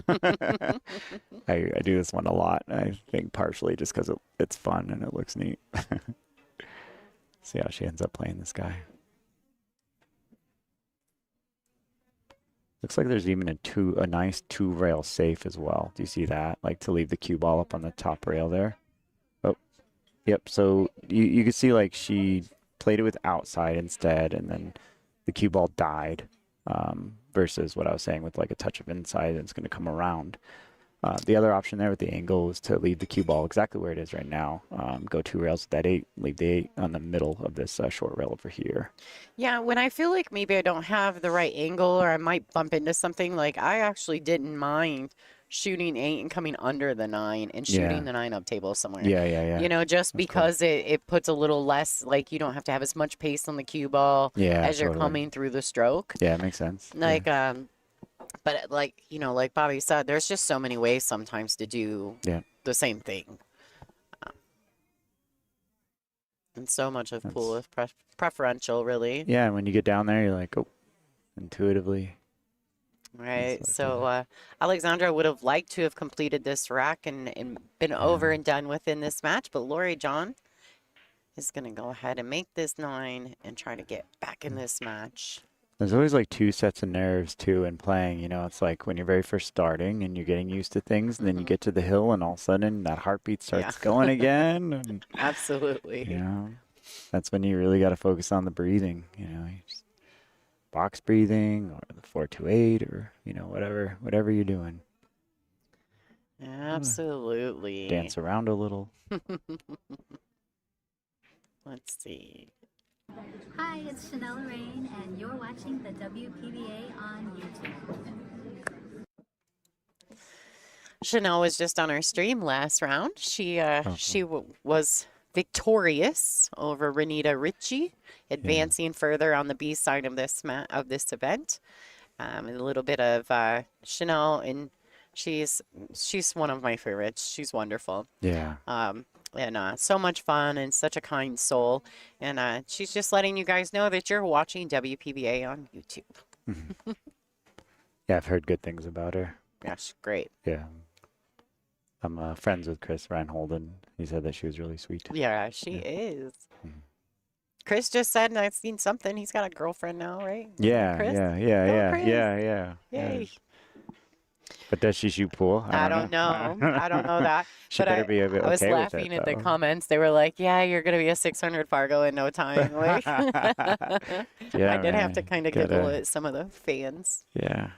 I do this one a lot. I think partially just because it's fun and it looks neat. See how she ends up playing this guy. Looks like there's even a nice 2 rail safe as well. Do you see that? Like to leave the cue ball up on the top rail there. Oh, yep. So you can see like she played it with outside instead, and then the cue ball died. Versus what I was saying with like a touch of inside, and it's going to come around. The other option there with the angle is to leave the cue ball exactly where it is right now. Go 2 rails with that 8, leave the 8 on the middle of this short rail over here. Yeah, when I feel like maybe I don't have the right angle or I might bump into something, like I actually didn't mind shooting 8 and coming under the 9 and shooting Yeah. the 9 up table somewhere. Yeah. Just because it puts a little less, like you don't have to have as much pace on the cue ball Yeah, as you're totally. coming through the stroke. Yeah, it makes sense. Like, But like, you know, like Bobby said, there's just so many ways sometimes to do Yeah. the same thing. And so much of pool is preferential, really. Yeah, and when you get down there, you're like, oh, intuitively. Right. That's So Aleksandra would have liked to have completed this rack and been over and done within this match, but LoreeJon is going to go ahead and make this 9 and try to get back in this match. There's always like 2 sets of nerves too in playing. You know, it's like when you're very first starting and you're getting used to things, and then you get to the hill, and all of a sudden that heartbeat starts going again. And, Absolutely. you know, that's when you really got to focus on the breathing. You know, you just box breathing or the 4-2-8 or you know whatever you're doing. Absolutely. Dance around a little. Let's see. Hi, it's Chanel Rain, and you're watching the WPBA on YouTube. Chanel was just on our stream last round. She was victorious over Renita Ritchie, advancing further on the B side of this event. A little bit of Chanel, and she's one of my favorites. She's wonderful. Yeah. And so much fun and such a kind soul. And she's just letting you guys know that you're watching WPBA on YouTube. Yeah, I've heard good things about her. Yeah, she's great. Yeah. I'm friends with Chris Holden. He said that she was really sweet. Yeah, she is. Chris just said, and I've seen something. He's got a girlfriend now, right? Yeah, Chris? yeah. Yay. But does she shoot pool? I don't know. I don't know that. She better be a bit I was okay with laughing it, at the though. comments. They were like, yeah, you're going to be a 600 Fargo in no time. Like, Yeah, I did have to man. kind of giggle at some of the fans. Yeah.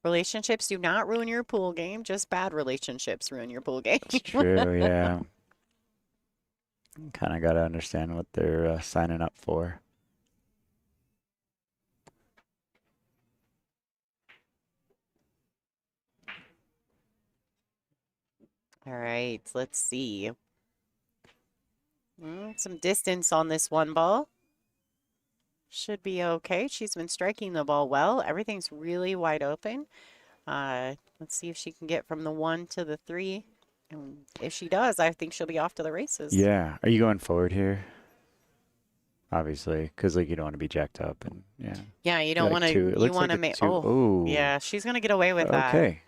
Relationships do not ruin your pool game. Just bad relationships ruin your pool game. It's true, yeah. Kind of got to understand what they're signing up for. All right, let's see. Some distance on this one ball. Should be okay. She's been striking the ball well. Everything's really wide open. Let's see if she can get from the 1 to the 3. And if she does, I think she'll be off to the races. Yeah. Are you going forward here? Obviously, because like you don't want to be jacked up and yeah. Yeah, you don't want to. You want to make. Oh, yeah. She's gonna get away with that. Okay.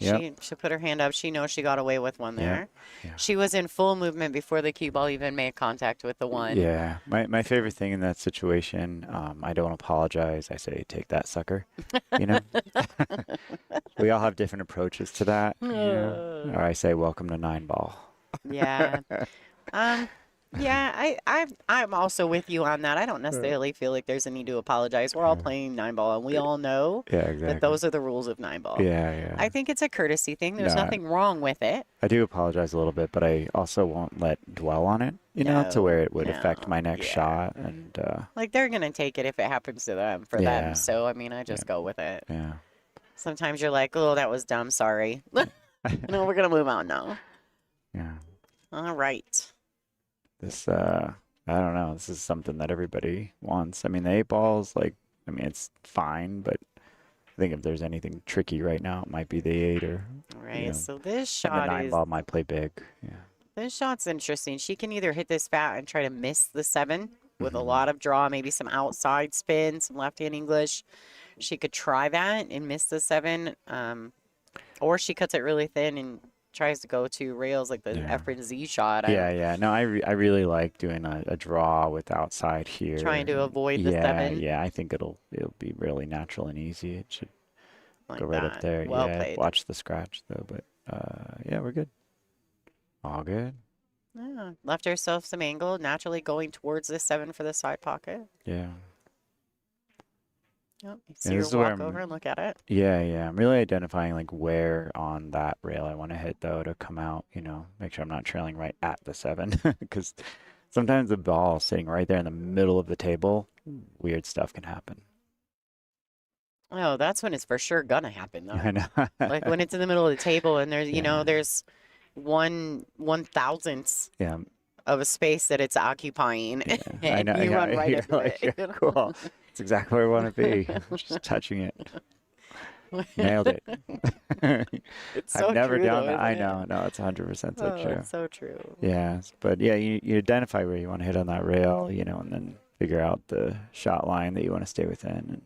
She put her hand up. She knows she got away with one there. Yeah. She was in full movement before the cue ball even made contact with the 1. Yeah. My favorite thing in that situation, I don't apologize. I say, take that, sucker. You know? We all have different approaches to that. You know? Or I say, welcome to 9-ball. Yeah. Yeah, I'm also with you on that. I don't necessarily feel like there's a need to apologize. We're all playing 9-ball, and we all know that those are the rules of 9-ball. Yeah. I think it's a courtesy thing. There's nothing wrong with it. I do apologize a little bit, but I also won't dwell on it, you know, to where it would affect my next shot. And like they're gonna take it if it happens to them for them. So I mean, I just go with it. Yeah. Sometimes you're like, oh, that was dumb. Sorry. No, we're gonna move on now. Yeah. All right. This, I don't know. This is something that everybody wants. I mean, the 8-ball's like, I mean, it's fine, but I think if there's anything tricky right now, it might be the 8 or. All right. You know, So this and the shot is. 9-ball might play big. Yeah. This shot's interesting. She can either hit this fat and try to miss the 7 with a lot of draw, maybe some outside spin, some left-hand English. She could try that and miss the 7, or she cuts it really thin and tries to go to rails like the F and Z shot. Yeah. No, I really like doing a draw with outside here. Trying to avoid the 7. Yeah, I think it'll be really natural and easy. It should like go right that. up there. Well yeah, played. watch the scratch though, but yeah, we're good. All good. Yeah. Left herself some angle, naturally going towards this 7 for the side pocket. Yeah. Yep. You see her walk over and look at it. Yeah. I'm really identifying like where on that rail I want to hit though to come out, you know, make sure I'm not trailing right at the 7 because sometimes the ball sitting right there in the middle of the table, weird stuff can happen. Oh, that's when it's for sure gonna happen though. I know. Like when it's in the middle of the table and there's, you know, there's 1/1000th of a space that it's occupying, and I know. you run right You're into like, it. yeah, cool. It's exactly where I want to be. Just touching it. Nailed it. It's so I've never true, done though, that. I isn't it? know. No, it's 100% so Oh, true. it's so true. Yeah, but yeah, you identify where you want to hit on that rail, you know, and then figure out the shot line that you want to stay within and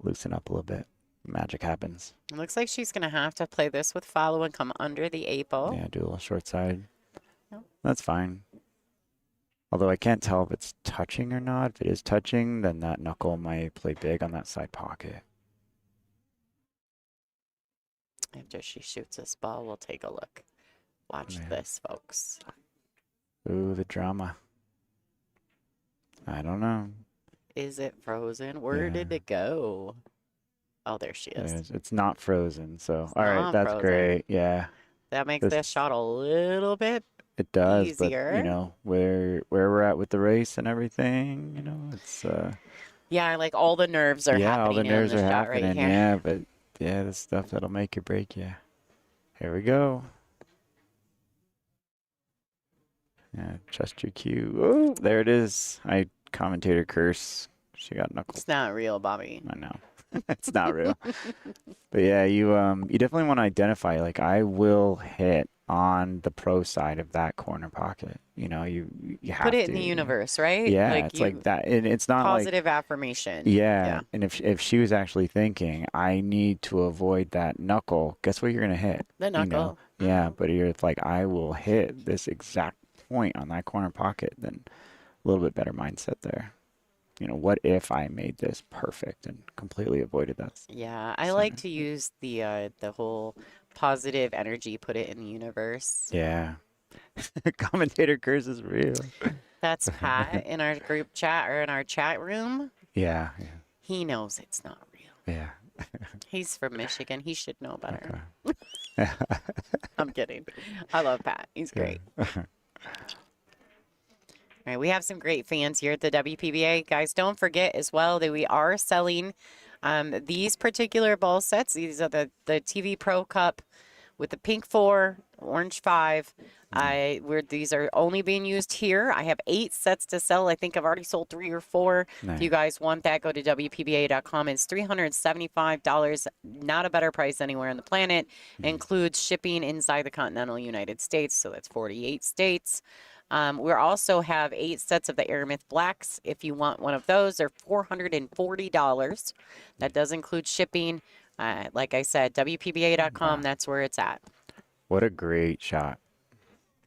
loosen up a little bit. Magic happens. It looks like she's going to have to play this with follow and come under the 8-ball. Yeah, do a little short side. Yep. That's fine. Although I can't tell if it's touching or not. If it is touching, then that knuckle might play big on that side pocket. After she shoots this ball, we'll take a look. Watch Yeah. this, folks. Ooh, the drama. I don't know. Is it frozen? Where Yeah. did it go? Oh, there she is. It's not frozen, so It's all right, not that's frozen. great. Yeah, That makes This- this shot a little bit. it does. Easier. But you know where we're at with the race and everything. You know, it's Yeah, like all the nerves are yeah, happening all the in nerves the are shot right happening. here. Yeah, but yeah, the stuff that'll make or break you. Here we go. Yeah, trust your cue. Oh, there it is. I commentator curse. She got knuckles. It's not real, Bobby. I know. It's not real. But yeah, you definitely want to identify, like, I will hit on the pro side of that corner pocket. You know, you have Put it to. in the universe, right? Yeah, like it's like that. And it's not like positive affirmation. yeah. And if she was actually thinking, I need to avoid that knuckle, guess what you're gonna hit? The You know? knuckle. Yeah, but you're like, I will hit this exact point on that corner pocket, then a little bit better mindset there. You know, what if I made this perfect and completely avoided that? Yeah, I like to use the whole positive energy, put it in the universe. Yeah. Commentator curse is real. That's Pat in our group chat or in our chat room. Yeah. He knows it's not real. Yeah. He's from Michigan. He should know better. Okay. I'm kidding. I love Pat. He's great. All right, we have some great fans here at the WPBA. Guys, don't forget as well that we are selling these particular ball sets. These are the TV Pro Cup with the pink 4, orange 5. These are only being used here. I have 8 sets to sell. I think I've already sold 3 or 4. Nice. If you guys want that, go to WPBA.com. It's $375. Not a better price anywhere on the planet. Includes shipping inside the continental United States. So that's 48 states. We also have 8 sets of the Aramith Blacks. If you want one of those, they're $440. That does include shipping. Like I said, WPBA.com, that's where it's at. What a great shot.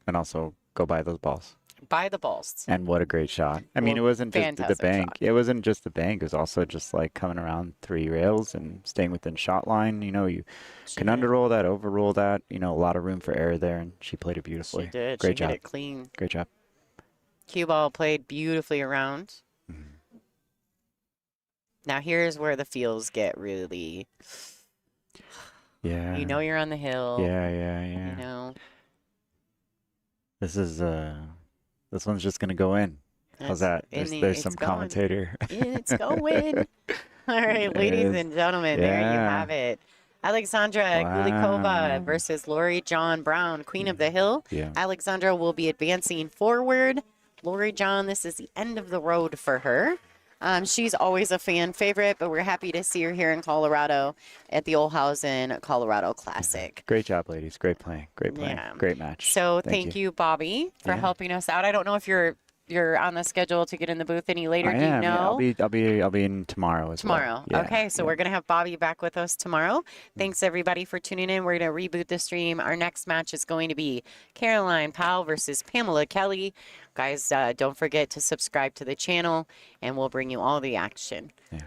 And also go buy those balls. Buy the balls. And what a great shot. I mean, it Well, wasn't just the fantastic bank. shot. It wasn't just the bank. It was also just like coming around 3 rails and staying within shot line. You know, you can underroll that, overroll that. You know, a lot of room for error there. And she played it beautifully. She did. Great She job. hit it clean. Great job. Cue ball played beautifully around. Mm-hmm. Now here's where the feels get really, Yeah. you know, you're on the hill. Yeah. You know, This is this one's just gonna go in. How's that? There's some commentator. It's going. All right, ladies is. and gentlemen, there you Yeah. have it. Aleksandra Guleikova Wow. versus LoreeJon Brown, Queen of the Hill. Yeah. Aleksandra will be advancing forward. LoreeJon, this is the end of the road for her. She's always a fan favorite, but we're happy to see her here in Colorado at the Olhausen Colorado Classic. Great job, ladies. Great playing. Great playing. Yeah. Great match. So thank you, Bobby, for Yeah. helping us out. I don't know if you're on the schedule to get in the booth any later. I Do you am. know? Yeah, I'll be in tomorrow as well. Tomorrow. Yeah, Okay, so yeah. we're going to have Bobby back with us tomorrow. Thanks, everybody, for tuning in. We're going to reboot the stream. Our next match is going to be Caroline Powell versus Pamela Kelly. Guys, don't forget to subscribe to the channel, and we'll bring you all the action. Yeah.